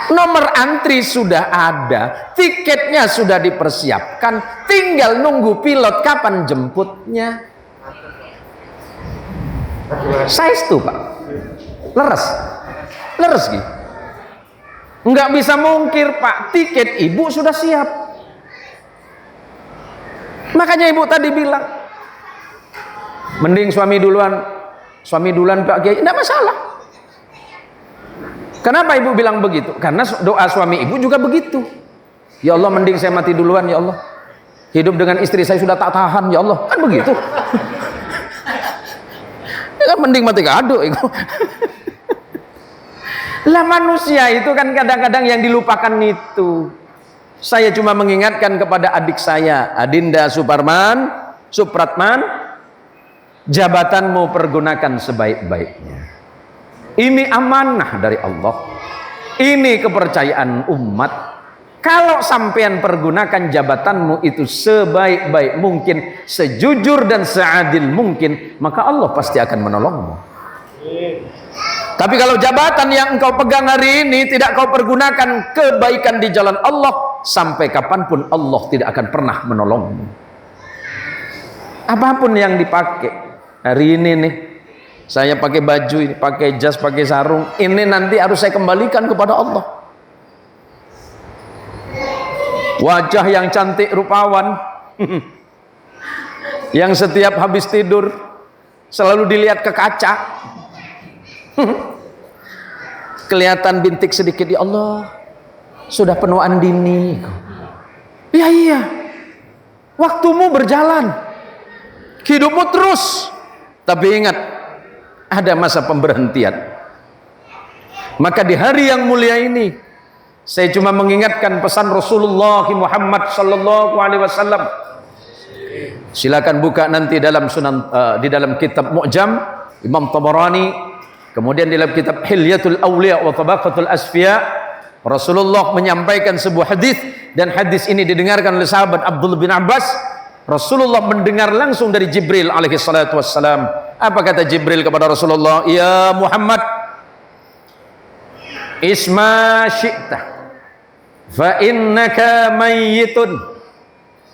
Speaker 1: Nomor antri sudah ada, tiketnya sudah dipersiapkan, tinggal nunggu pilot kapan jemputnya. Size tuh Pak, leres gitu. Nggak bisa mungkir Pak, tiket ibu sudah siap. Makanya ibu tadi bilang, mending suami duluan Pak Kiai, enggak masalah. Kenapa ibu bilang begitu? Karena doa suami ibu juga begitu. Ya Allah, mending saya mati duluan ya Allah. Hidup dengan istri saya sudah tak tahan ya Allah. Kan begitu. Ya kan mending mati kado itu. Lah manusia itu kan kadang-kadang yang dilupakan itu. Saya cuma mengingatkan kepada adik saya, Adinda Supratman, jabatanmu pergunakan sebaik-baiknya. Ini amanah dari Allah. Ini kepercayaan umat. Kalau sampean pergunakan jabatanmu itu sebaik-baik mungkin, sejujur dan seadil mungkin, maka Allah pasti akan menolongmu. Tapi kalau jabatan yang engkau pegang hari ini tidak kau pergunakan kebaikan di jalan Allah, sampai kapanpun Allah tidak akan pernah menolongmu. Apapun yang dipakai hari ini nih, saya pakai baju ini, pakai jas, pakai sarung, ini nanti harus saya kembalikan kepada Allah. Wajah yang cantik rupawan, yang setiap habis tidur selalu dilihat ke kaca, kelihatan bintik sedikit, ya Allah, sudah penuh andini. Ya iya, waktumu berjalan, hidupmu terus, tapi ingat, ada masa pemberhentian. Maka di hari yang mulia ini, saya cuma mengingatkan pesan Rasulullah Muhammad sallallahu alaihi wasallam. Silakan buka nanti dalam di dalam kitab Mu'jam Imam Tabarani, kemudian di dalam kitab Hilyatul Awliya wa Tabaqatul Asfiya, Rasulullah menyampaikan sebuah hadis, dan hadis ini didengarkan oleh sahabat Abdullah bin Abbas. Rasulullah mendengar langsung dari Jibril alaihi salatu wassalam. Apa kata Jibril kepada Rasulullah? Ya Muhammad, isma syi'ta fa innaka mayyitun.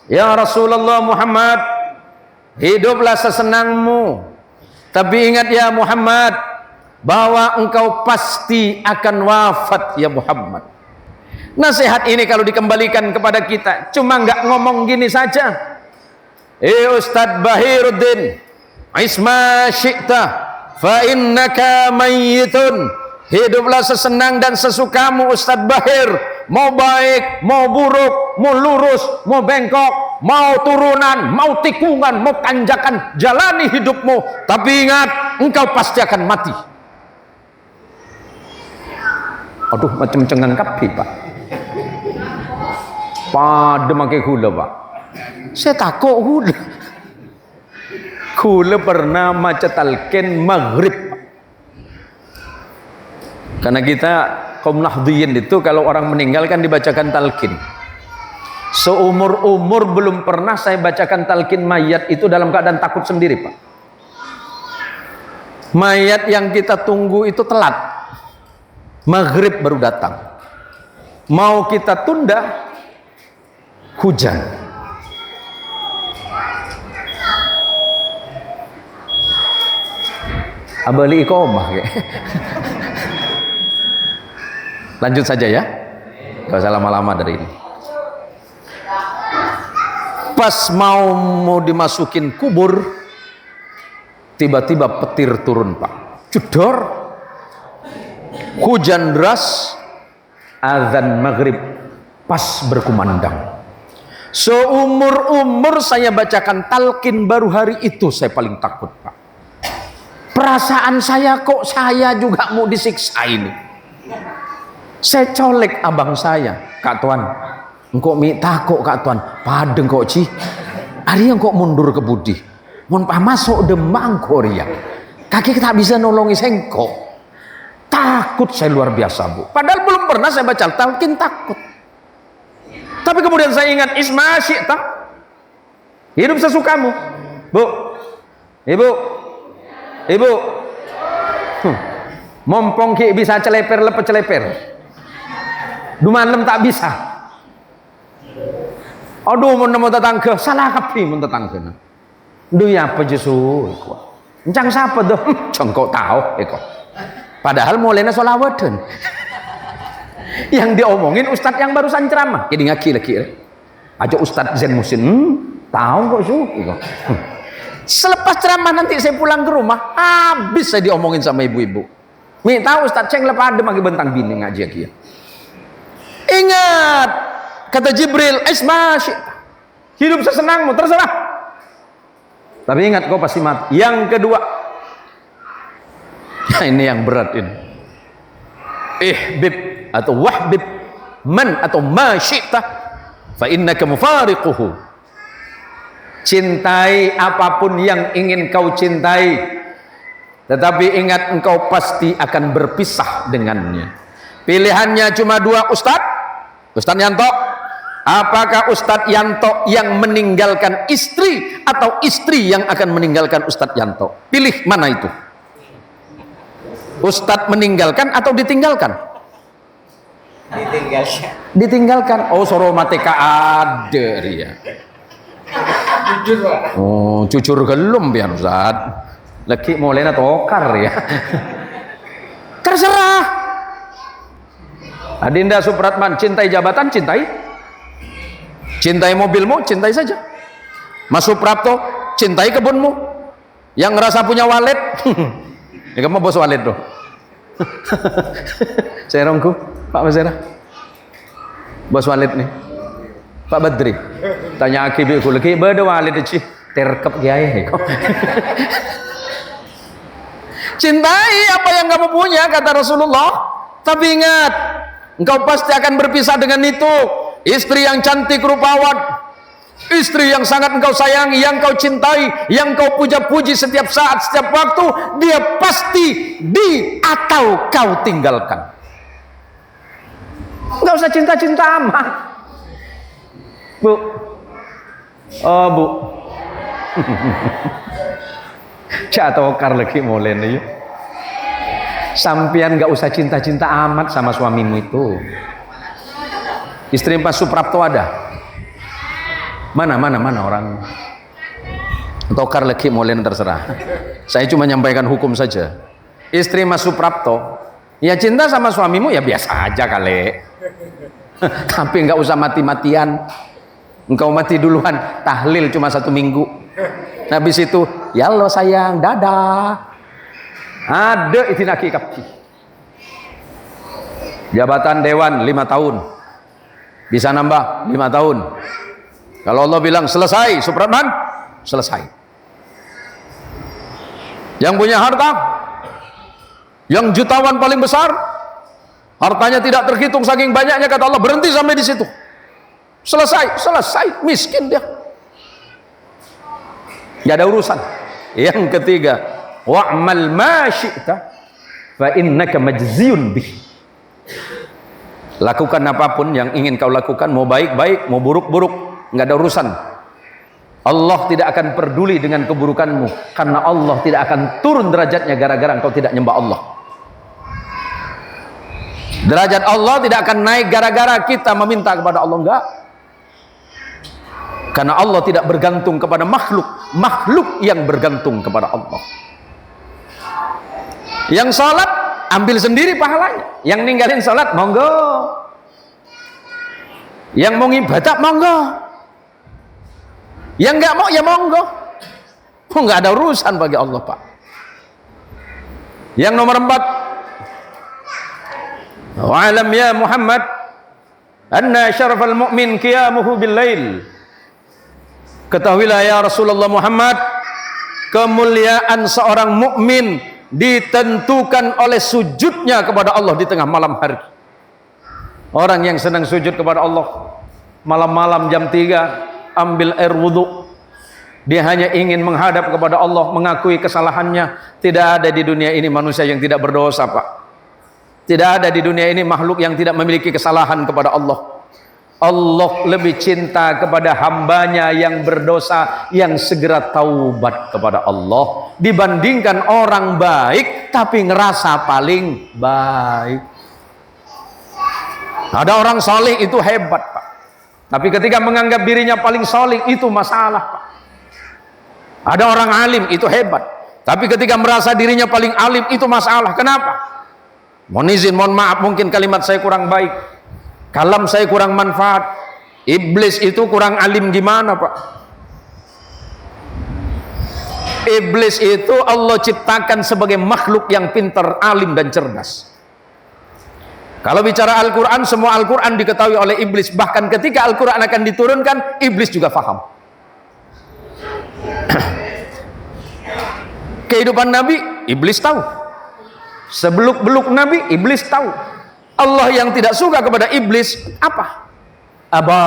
Speaker 1: Ya Rasulullah Muhammad, hiduplah sesenangmu, tapi ingat ya Muhammad, bahwa engkau pasti akan wafat ya Muhammad. Nasihat ini kalau dikembalikan kepada kita, cuma nggak ngomong gini saja. Ustadz Bahiruddin, isma syi'ta fa innaka mayyitun. Hiduplah sesenang dan sesukamu Ustadz Bahir. Mau baik, mau buruk, mau lurus, mau bengkok, mau turunan, mau tikungan, mau tanjakan, jalani hidupmu. Tapi ingat, engkau pasti akan mati. Aduh, macam cengang kapi Pak. Pada makai gula Pak. Saya takut gula. Gula pernah maca talqin maghrib. Karena kita kaum Nahdliyin itu kalau orang meninggal kan dibacakan talqin. Seumur-umur belum pernah saya bacakan talqin mayat itu dalam keadaan takut sendiri Pak. Mayat yang kita tunggu itu telat. Maghrib baru datang. Mau kita tunda, hujan. Abali iqomah kayak. Lanjut saja ya, gak usah lama-lama dari ini. Pas mau dimasukin kubur, tiba-tiba petir turun Pak, jedor, hujan deras, azan maghrib pas berkumandang. Seumur-umur saya bacakan talqin, baru hari itu saya paling takut Pak. Perasaan saya kok saya juga mau disiksa ini. Saya colek abang saya, Kak Tuan, engkau minta kok Kak Tuan, padeng kok Ci, hari yang kok mundur ke budi, mun masuk demang Korea, kaki tak bisa nolongi sengkok, takut saya luar biasa Bu. Padahal belum pernah saya baca talqin takut. Tapi kemudian saya ingat isma syi'ta, hidup sesukamu, Bu, ibu, mompong ki bisa celeper lepet celeper. Dumalem tak bisa. Aduh, mau tetangga salah kapi mun tetangga. Duh ya apa jesu? Encang siapa tuh? Cengkok tahu eko. Padahal mulainya sholawatan. Yang diomongin ustadz yang barusan ceramah. Jadi ngaki lagi. Aja ustadz Zen Musin. Tahu kok su? Selepas ceramah nanti saya pulang ke rumah, habis saya diomongin sama ibu-ibu. Minta ustadz ceng lepas adem lagi bentang bini ngaji lagi ya. Ingat kata Jibril, isma syi'ta, hidup sesenangmu terserah, tapi ingat kau pasti mati. Yang kedua, ya ini yang berat ini, ihbib atau wahbib man atau ma syi'ta fa innaka mufariquhu. Cintai apapun yang ingin kau cintai, tetapi ingat engkau pasti akan berpisah dengannya. Pilihannya cuma dua Ustadz Yanto. Apakah Ustadz Yanto yang meninggalkan istri atau istri yang akan meninggalkan Ustadz Yanto? Pilih mana itu? Ustadz meninggalkan atau ditinggalkan? Ditinggalkan. Oh, soro mateka ada ya. Oh, jujur gelum ya Ustadz. Lagi mulai tokar ya. Terserah. Adinda Supratman, cintai jabatan, cintai mobilmu, cintai saja. Mas Suprapto, cintai kebunmu. Yang ngerasa punya walet, ya kamu bos walet tuh. Saya rongku, Pak Masera, bos walet nih, Pak Badri. Tanya akibiku lagi, beda walet sih, terkep gaya. Cintai apa yang kamu punya, kata Rasulullah. Tapi ingat, engkau pasti akan berpisah dengan itu. Istri yang cantik rupawan, istri yang sangat engkau sayangi, yang kau cintai, yang kau puja-puji setiap saat, setiap waktu, dia pasti atau kau tinggalkan. Enggak usah cinta-cinta amat. Bu. Oh, Bu. Catokar lagi mulai nih. Sampian gak usah cinta-cinta amat sama suamimu itu. Istri Pak Suprapto ada? Mana orang? Tokar lagi mulai terserah. Saya cuma menyampaikan hukum saja. Istri Mas Suprapto, ya cinta sama suamimu ya biasa aja kali. Tapi nggak usah mati-matian. Engkau mati duluan, tahlil cuma 1 minggu. Habis itu, ya Allah sayang, dadah. Ada itinaki kapti. Jabatan dewan 5 tahun. Bisa nambah 5 tahun. Kalau Allah bilang selesai, Supratman, selesai. Yang punya harta, yang jutawan paling besar, hartanya tidak terhitung saking banyaknya, kata Allah berhenti sampai di situ. Selesai, miskin dia. Gak ada urusan. Yang ketiga, wa'mal ma syi'ta fa innaka majziyun bih. Lakukan apapun yang ingin kau lakukan, mau baik-baik, mau buruk-buruk, nggak ada urusan. Allah tidak akan peduli dengan keburukanmu, karena Allah tidak akan turun derajatnya gara-gara engkau tidak nyembah Allah. Derajat Allah tidak akan naik gara-gara kita meminta kepada Allah, enggak. Karena Allah tidak bergantung kepada makhluk yang bergantung kepada Allah. Yang salat ambil sendiri pahalanya, yang ninggalin salat monggo, yang mau ibadah monggo, yang nggak mau ya monggo, nggak ada urusan bagi Allah, Pak. Yang nomor 4, wa'alam ya Muhammad anna syarafal mu'min qiyamuhu bil lail. Ketahuilah ya Rasulullah Muhammad, kemuliaan seorang mukmin ditentukan oleh sujudnya kepada Allah di tengah malam hari. Orang yang senang sujud kepada Allah malam-malam jam 3 ambil air wudhu, dia hanya ingin menghadap kepada Allah, mengakui kesalahannya. Tidak ada di dunia ini manusia yang tidak berdosa, Pak. Tidak ada di dunia ini makhluk yang tidak memiliki kesalahan kepada Allah. Allah lebih cinta kepada hambanya yang berdosa, yang segera taubat kepada Allah, dibandingkan orang baik tapi ngerasa paling baik. Ada orang saleh itu hebat, Pak, tapi ketika menganggap dirinya paling saleh itu masalah, Pak. Ada orang alim itu hebat, tapi ketika merasa dirinya paling alim itu masalah. Kenapa? Mohon izin, mohon maaf, mungkin kalimat saya kurang baik, kalam saya kurang manfaat. Iblis itu kurang alim gimana, Pak? Iblis itu Allah ciptakan sebagai makhluk yang pintar, alim dan cerdas. Kalau bicara Al-Quran, semua Al-Quran diketahui oleh iblis. Bahkan ketika Al-Quran akan diturunkan, iblis juga faham. Kehidupan Nabi, iblis tahu. Sebeluk-beluk Nabi, iblis tahu. Allah yang tidak suka kepada iblis apa? Aba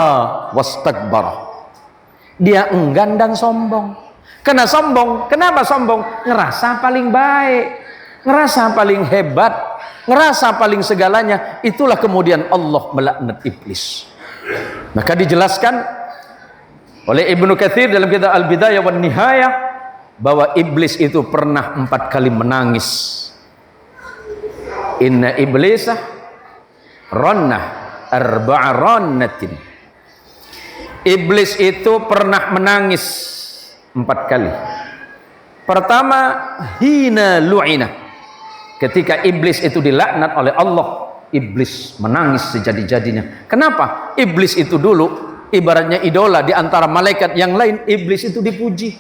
Speaker 1: wastakbara. Dia enggan dan sombong. Kena sombong. Kenapa sombong? Ngerasa paling baik, ngerasa paling hebat, ngerasa paling segalanya. Itulah kemudian Allah melaknat iblis. Maka dijelaskan oleh Ibnu Katsir dalam kitab Al-Bidayah wan Nihayah bahwa iblis itu pernah 4 kali menangis. Inna iblisah rannah arba'a rannatin. Iblis itu pernah menangis 4 kali. Pertama, hina lu'ina. Ketika iblis itu dilaknat oleh Allah, iblis menangis sejadi-jadinya. Kenapa? Iblis itu dulu ibaratnya idola di antara malaikat yang lain. Iblis itu dipuji,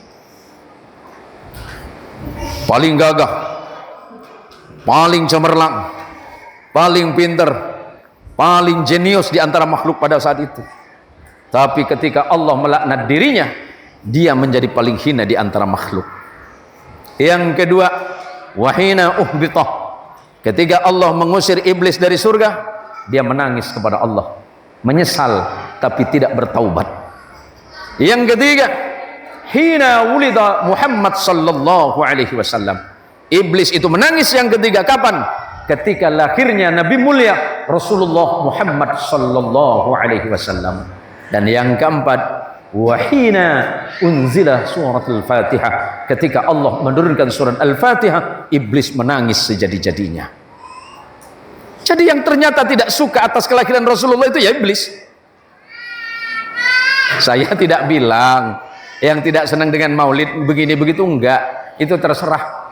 Speaker 1: paling gagah, paling cemerlang, paling pinter, paling jenius di antara makhluk pada saat itu. Tapi ketika Allah melaknat dirinya, dia menjadi paling hina di antara makhluk. Yang kedua, wahina uhbitah. Ketika Allah mengusir iblis dari surga, dia menangis kepada Allah, menyesal tapi tidak bertaubat. Yang ketiga, hina wulida Muhammad sallallahu alaihi wasallam. Iblis itu menangis yang ketiga kapan? Ketika lahirnya Nabi mulia Rasulullah Muhammad sallallahu alaihi wasallam. Dan yang keempat, wa hina unzila suratul Fatihah, ketika Allah menurunkan surat Al-Fatihah, iblis menangis sejadi-jadinya. Jadi yang ternyata tidak suka atas kelahiran Rasulullah itu ya iblis. Saya tidak bilang yang tidak senang dengan maulid begini begitu, enggak, itu terserah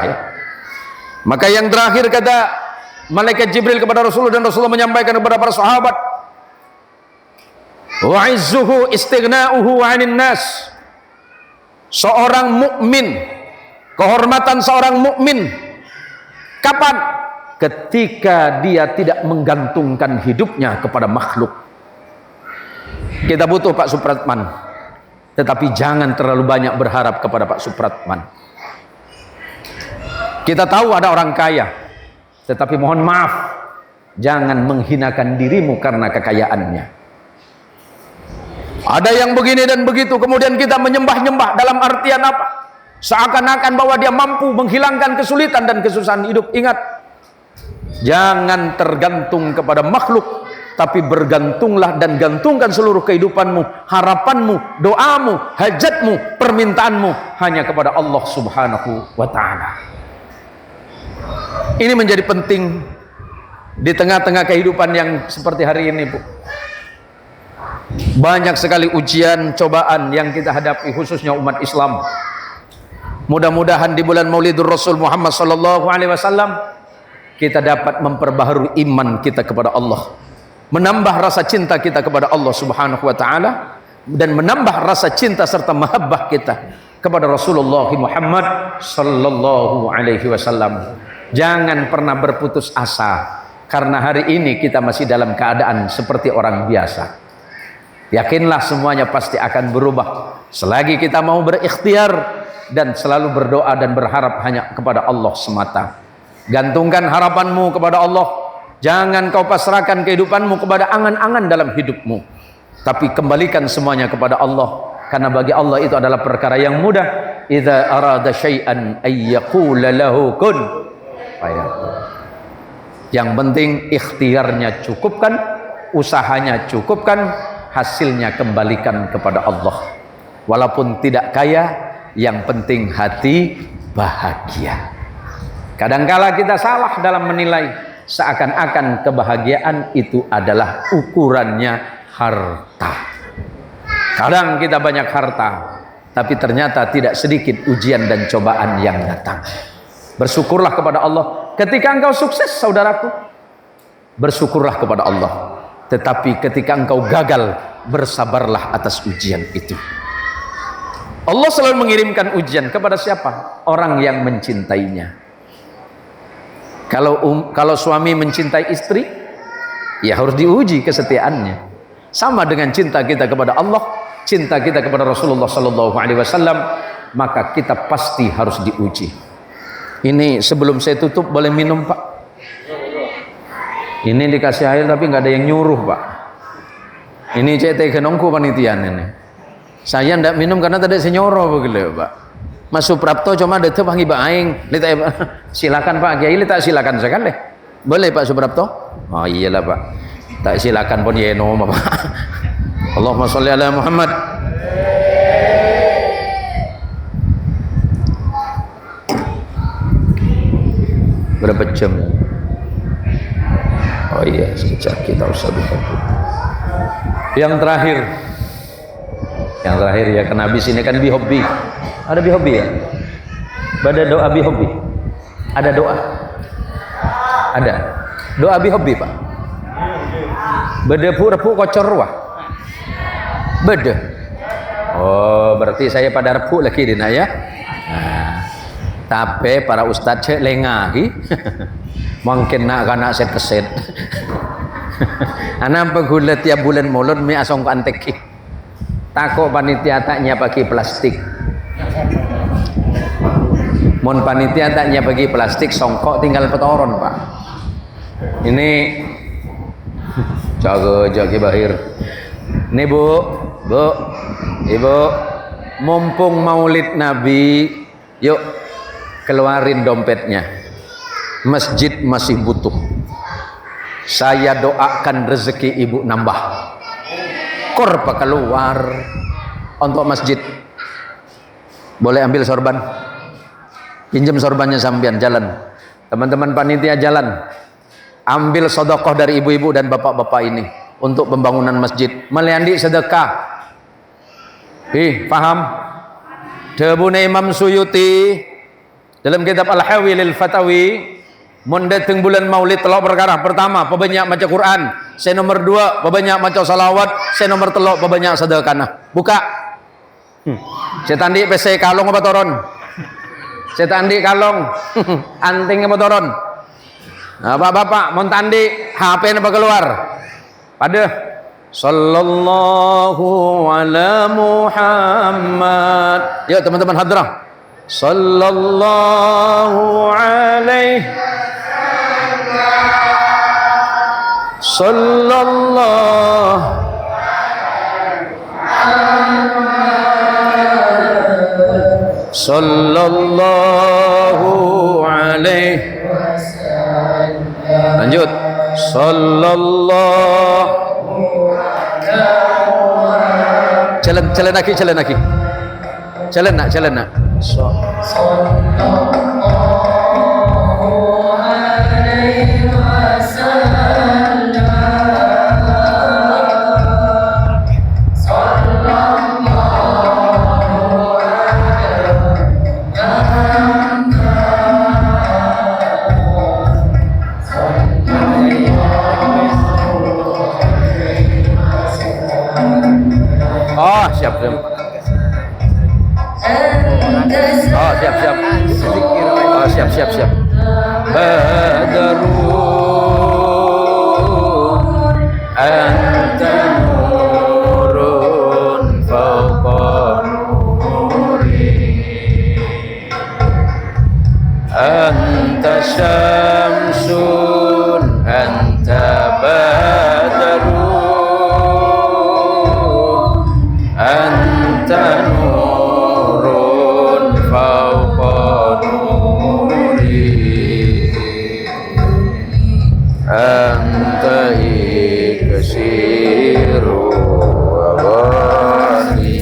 Speaker 1: ya. Maka yang terakhir kata malaikat Jibril kepada Rasulullah, dan Rasulullah menyampaikan kepada para sahabat, wa izzuhu istighna'uhu 'anil nas. Seorang mukmin, kehormatan seorang mukmin kapan? Ketika dia tidak menggantungkan hidupnya kepada makhluk. Kita butuh Pak Supratman, tetapi jangan terlalu banyak berharap kepada Pak Supratman. Kita tahu ada orang kaya, tetapi mohon maaf, jangan menghinakan dirimu karena kekayaannya. Ada yang begini dan begitu, kemudian kita menyembah-nyembah dalam artian apa? Seakan-akan bahwa dia mampu menghilangkan kesulitan dan kesusahan hidup. Ingat, jangan tergantung kepada makhluk, tapi bergantunglah dan gantungkan seluruh kehidupanmu, harapanmu, doamu, hajatmu, permintaanmu hanya kepada Allah Subhanahu wa ta'ala. Ini menjadi penting di tengah-tengah kehidupan yang seperti hari ini, Bu. Banyak sekali ujian, cobaan yang kita hadapi, khususnya umat Islam. Mudah-mudahan di bulan Maulidur Rasul Muhammad sallallahu alaihi wasallam kita dapat memperbaharui iman kita kepada Allah, menambah rasa cinta kita kepada Allah Subhanahu wa ta'ala, dan menambah rasa cinta serta mahabbah kita kepada Rasulullah Muhammad sallallahu alaihi wasallam. Jangan pernah berputus asa, karena hari ini kita masih dalam keadaan seperti orang biasa. Yakinlah semuanya pasti akan berubah selagi kita mau berikhtiar dan selalu berdoa dan berharap hanya kepada Allah semata. Gantungkan harapanmu kepada Allah. Jangan kau pasrahkan kehidupanmu kepada angan-angan dalam hidupmu, tapi kembalikan semuanya kepada Allah, karena bagi Allah itu adalah perkara yang mudah. Idza arada syai'an ay yaqula lahu kun fayakun. Yang penting ikhtiarnya cukupkan, usahanya cukupkan, hasilnya kembalikan kepada Allah. Walaupun tidak kaya, yang penting hati bahagia. Kadangkala kita salah dalam menilai, seakan-akan kebahagiaan itu adalah ukurannya harta. Kadang kita banyak harta, tapi ternyata tidak sedikit ujian dan cobaan yang datang. Bersyukurlah kepada Allah ketika engkau sukses, saudaraku. Bersyukurlah kepada Allah. Tetapi ketika engkau gagal, bersabarlah atas ujian itu. Allah selalu mengirimkan ujian kepada siapa? Orang yang mencintainya. Kalau suami mencintai istri, ya harus diuji kesetiaannya. Sama dengan cinta kita kepada Allah, cinta kita kepada Rasulullah sallallahu alaihi wasallam, maka kita pasti harus diuji. Ini sebelum saya tutup boleh minum, Pak? Ini dikasih air tapi nggak ada yang nyuruh, Pak. Ini CT kenongku panitian ini. Saya ndak minum karena tadi saya nyuruh begitu, Pak. Mas Suprapto cuma detep panggil baing. Silakan Pak Kiai, tak silakan sekali. Boleh Pak Suprapto? Oh iyalah Pak. Tak silakan pun yeno Pak. Allahumma sholli ala Muhammad. Berapa jam? Oh iya, sekejap kita usah buka. Yang terakhir ya, kan habis ini kan bihobi. Ada bihobi ya? Ada doa bihobi? Ada doa? Ada doa bihobi Pak? Beda repu kocor wah? Beda. Oh berarti saya pada repu lagi dina ya? Nah, tapi para ustadz cek lengagi. Mungkin nak kana set keset. Anak penggulat tiap bulan mulun mi asong ku anteki. Tako panitia taknya pakai plastik. Mon panitia taknya bagi plastik, songkok tinggal petoron Pak. Ini jaga bahir. Ini Bu, Ibu, mumpung Maulid Nabi, yuk keluarin dompetnya. Masjid masih butuh. Saya doakan rezeki Ibu nambah. kurpa keluar untuk masjid. Boleh ambil sorban, pinjam sorbannya sambian jalan. Teman-teman panitia jalan, ambil sedekah dari ibu-ibu dan bapak-bapak ini untuk pembangunan masjid. Meliandi sedekah. Paham? Debune Imam Suyuti dalam kitab Al-Hawi lil Fatawi, mun datang bulan Maulid telok perkara. Pertama, pebanyak maca Quran. Saya nomor 2, pebanyak maca salawat. Saya nomor 3, pebanyak sedekah. Buka. Saya tandi PC kalong apa toron? Saya tandi kalong. Anting apa toron? Nah, bapak-bapak mau tandi HP apa keluar? Pada sallallahu ala Muhammad. Yuk teman-teman hadrah. Sallallahu alaihi sallallahu sallallahu alaihi. Lanjut. Sallallahu. Jalan lagi. Jalan nak. Oh, siap. Oh, siap. Oh, siap. Badarun anta nurun fawqa nuri, anta syamsun anta badarun anta nurun fawqa nuri, anta iksiru awani.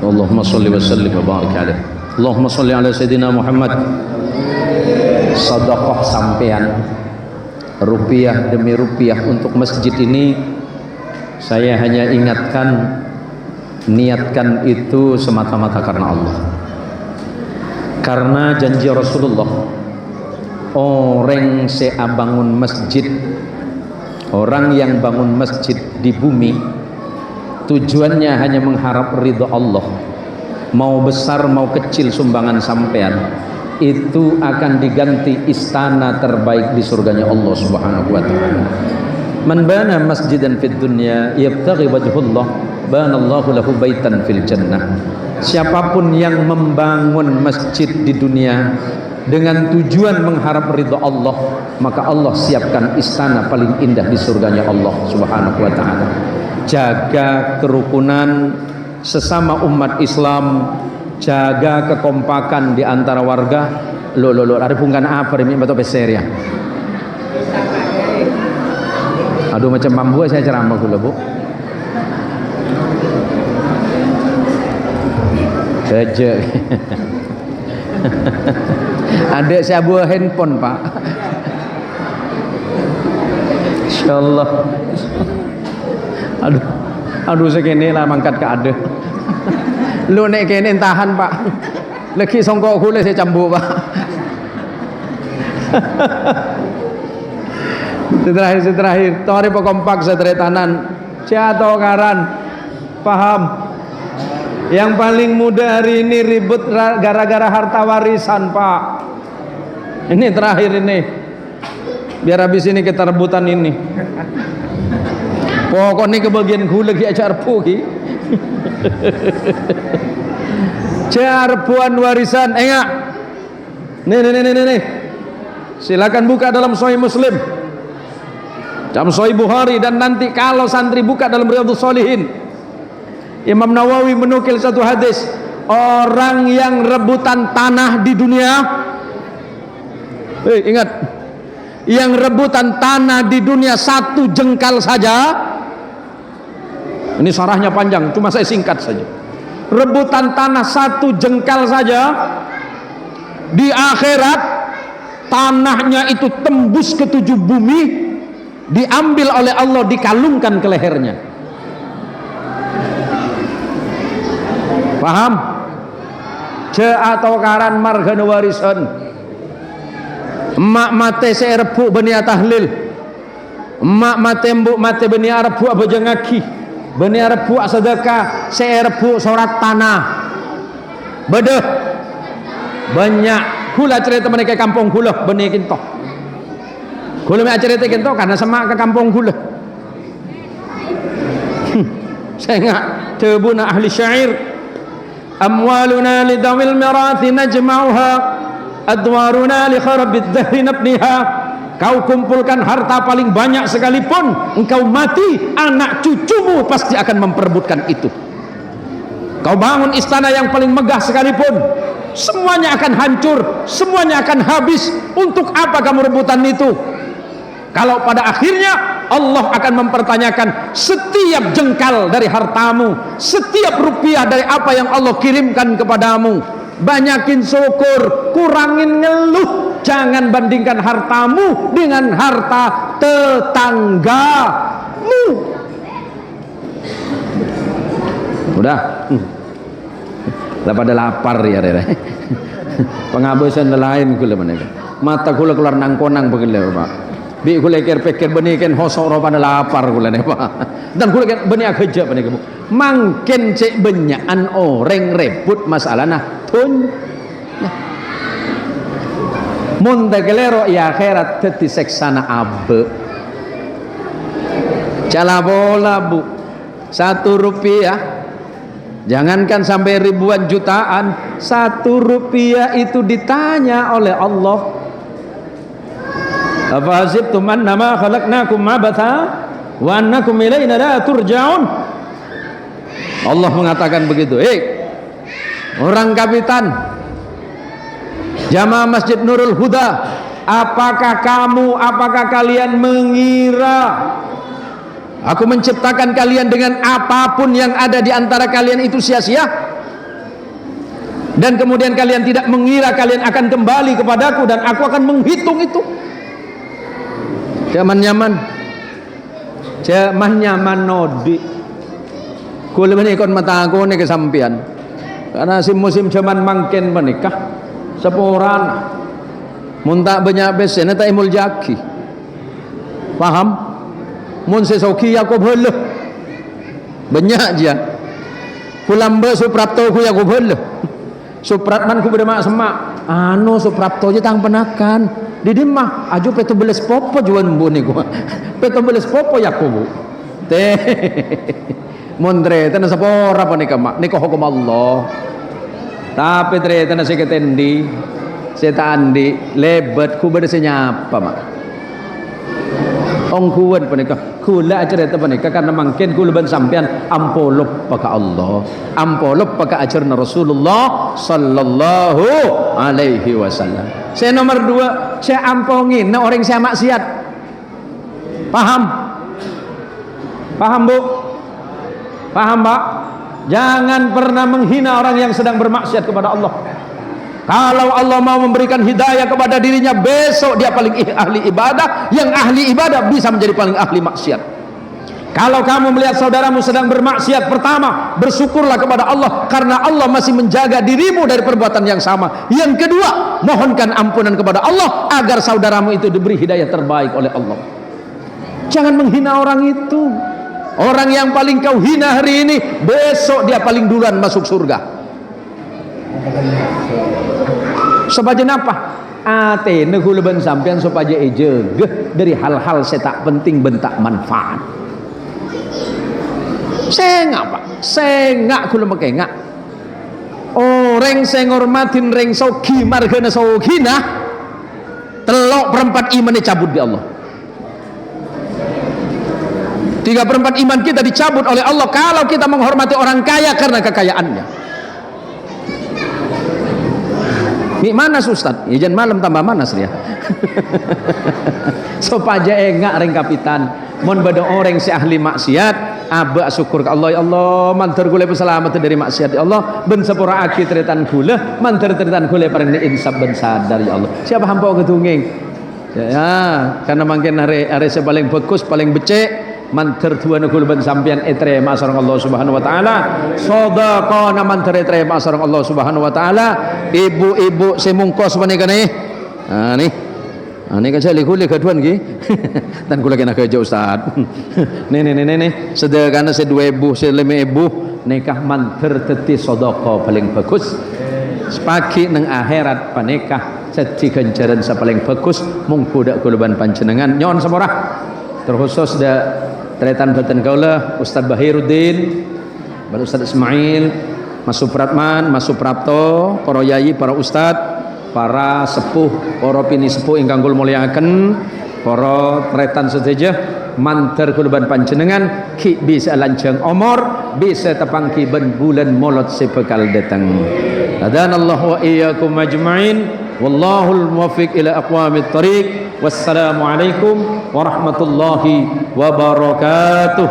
Speaker 1: Allahumma salli wa sallim wa barik alaih. Allahumma salli ala Sayyidina Muhammad. Sedekah sampean rupiah demi rupiah untuk masjid ini Saya hanya ingatkan, niatkan itu semata-mata karena Allah. Karena janji Rasulullah, orang yang bangun masjid, orang yang bangun masjid di bumi, tujuannya hanya mengharap ridho Allah. Mau besar mau kecil sumbangan sampean, itu akan diganti istana terbaik di surganya Allah Subhanahu wa taala. Man bana masjidan fid dunya yabtaghi wajhullah banallahu lahu baitan fil jannah. Siapapun yang membangun masjid di dunia dengan tujuan mengharap ridha Allah, maka Allah siapkan istana paling indah di surganya Allah Subhanahu wa taala. Jaga kerukunan sesama umat Islam, jaga kekompakan di antara warga. Lo ada bungkan apa ini betul beser ya? Aduh macam bambu saya ceramah kula bu. Kerja. Ada saya buah handphone pak. Insyaallah. Aduh segini lah mangkat ke ada. Lu nek kene tahan pak. Lagi songkok kula saya cambuk pak. Terakhir tori pekompak setretanan jatuh karan paham. Yang paling muda hari ini ribut gara-gara harta warisan pak. Ini terakhir ini, biar habis ini kita rebutan ini. Pokoknya kebagian gula lagi acar puki. Carpuan warisan enggak. Nih. Silakan buka dalam Sahih Muslim, dalam Sahih Bukhari, dan nanti kalau santri buka dalam Riyadhus Shalihin, Imam Nawawi menukil satu hadis, orang yang rebutan tanah di dunia, ingat, yang rebutan tanah di dunia satu jengkal saja, ini sarahnya panjang, cuma saya singkat saja. Rebutan tanah satu jengkal saja, di akhirat tanahnya itu tembus ke 7 bumi, diambil oleh Allah, dikalungkan ke lehernya. Paham? Atau karan margana warisan. Emak mate seerpu beni tahlil. Emak mate mbuk mate beni arpu abajangaki. Beni arpu sedekah seerpu sorat tanah. Bedeh. Banyak kula cerita mereka kampung kula beni kinto. Kula me cerita kinto karena semak ke kampung kula. Saya enggak tebuna ahli syair. Amwaluna lidawil mirathi najma'uha, adwaruna li kharabid dhahri nabniha. Kau kumpulkan harta paling banyak sekalipun, engkau mati, anak cucumu pasti akan memperebutkan itu. Kau bangun istana yang paling megah sekalipun, semuanya akan hancur, semuanya akan habis. Untuk apa kamu rebutan itu? Kalau pada akhirnya Allah akan mempertanyakan setiap jengkal dari hartamu, setiap rupiah dari apa yang Allah kirimkan kepadamu. Banyakin syukur, kurangin ngeluh. Jangan bandingkan hartamu dengan harta tetanggamu. Udah. Lah pada lapar ya rere. Pengabusan lain kula meneh. Mata kula keluar nangkonang begile Pak. Bi kula pikir beniken hosok pada lapar kula ne Pak. Dan kula beni ageja beni kebu. Mangken cek benyaan orang reput masalah nah tun. Mun tegelero ya akhirat teti seksana abe. Cala bola bu. 1 rupiah. Jangankan sampai ribuan jutaan, 1 rupiah itu ditanya oleh Allah. Apa hasibtum annama khalaqnakum abatha wa annakum ilaina la turja'un. Allah mengatakan begitu. Orang kapitan jamaah Masjid Nurul Huda, apakah kalian mengira aku menciptakan kalian dengan apapun yang ada di antara kalian itu sia-sia? Dan kemudian kalian tidak mengira kalian akan kembali kepadaku dan aku akan menghitung itu. Nyaman-nyaman. Cemahnya manodi. Kula menikon mata aku ni kesampian. Karena musim zaman mangken menikah seporan. Muntak banyak besen tak imul jaki. Paham? Mun sesoki aku boleh. Banyak je. Kulambe suprapto ku ya ku boleh. Supratman ku berdemak semak. Anu suprapto je tang penakan. Di dimah aju peto beles popo juan mbuni ku. Peto beles popo ya ku bu. Teh. Mondre tena sapora pa nikah nikah hukum Allah. Tapi tre tena seketendi setandi lebet ku beda senyapa mak. Ong kuwen pa nikah. Kula ajar eta pa nikah karena mangken kula ban sampean ampolop paka Allah. Ampolop paka ajarna Rasulullah sallallahu alaihi wasallam. Saya nomor 2, saya ampongin na orang saya maksiat. Paham? Paham Bu? Paham Pak? Jangan pernah menghina orang yang sedang bermaksiat kepada Allah. Kalau Allah mau memberikan hidayah kepada dirinya, besok dia paling ahli ibadah. Yang ahli ibadah bisa menjadi paling ahli maksiat. Kalau kamu melihat saudaramu sedang bermaksiat, pertama, bersyukurlah kepada Allah karena Allah masih menjaga dirimu dari perbuatan yang sama. Yang kedua, mohonkan ampunan kepada Allah agar saudaramu itu diberi hidayah terbaik oleh Allah. Jangan menghina orang itu. Orang yang paling kau hina hari ini, besok dia paling duluan masuk surga. Sebagai apa? Ate negul ben sampean supaya ejegeh dari hal-hal saya tak penting bentak manfaat. Sengak Pak, sengak kula makengak. Orang saya ngormatin reng soki margana sokina, telok perempat iman dicabut di Allah. 3/4 iman kita dicabut oleh Allah kalau kita menghormati orang kaya karena kekayaannya. Ni mana Ustaz? Ya jangan malam tambah manas dia. Sopaja enggak reng kapitan. Mon bada orang si ahli maksiat, aba syukur ke Allah, ya Allah, mantar gule selamat dari maksiat ya Allah. Ben sepura aki tretan gule, mantar tretan gule paring insaf ben sadar ya Allah. Siapa hampa ketunging? Ya, karena mungkin hari paling bagus, paling becek. Mantar tuan kul ben sampean etre masareng Allah Subhanahu wa taala. Sedekah mantar etre masareng Allah Subhanahu wa taala. Ibu-ibu semungkos menika nih. Ah nih. Ini kan saya lihat keduan ki. Dan kula kena kerja Ustaz. Nih. Sedekahna sedua ibu, selima ibu nikah mantar teti sedekah paling bagus. Sepaki nang akhirat panikah seti ganjaran sa paling bagus mung kuda kuluban panjenengan nyon samora. Terkhusus da tretan beten kaula Ustaz Bahiruddin, Ustaz Ismail, Mas Supratman, Mas Suprapto, para yayi, para ustad, para sepuh, para pini sepuh ingkang kula mulyakaken, para tretan sedaya mantar kuluban panjenengan ki bisa lanjang omor, bisa tepang ki ben bulan molot sebekal datang. Adanallahu wa iyyakum ajma'in. Wallahul muwaffiq ila aqwamit thariq. Wassalamualaikum warahmatullahi wabarakatuh.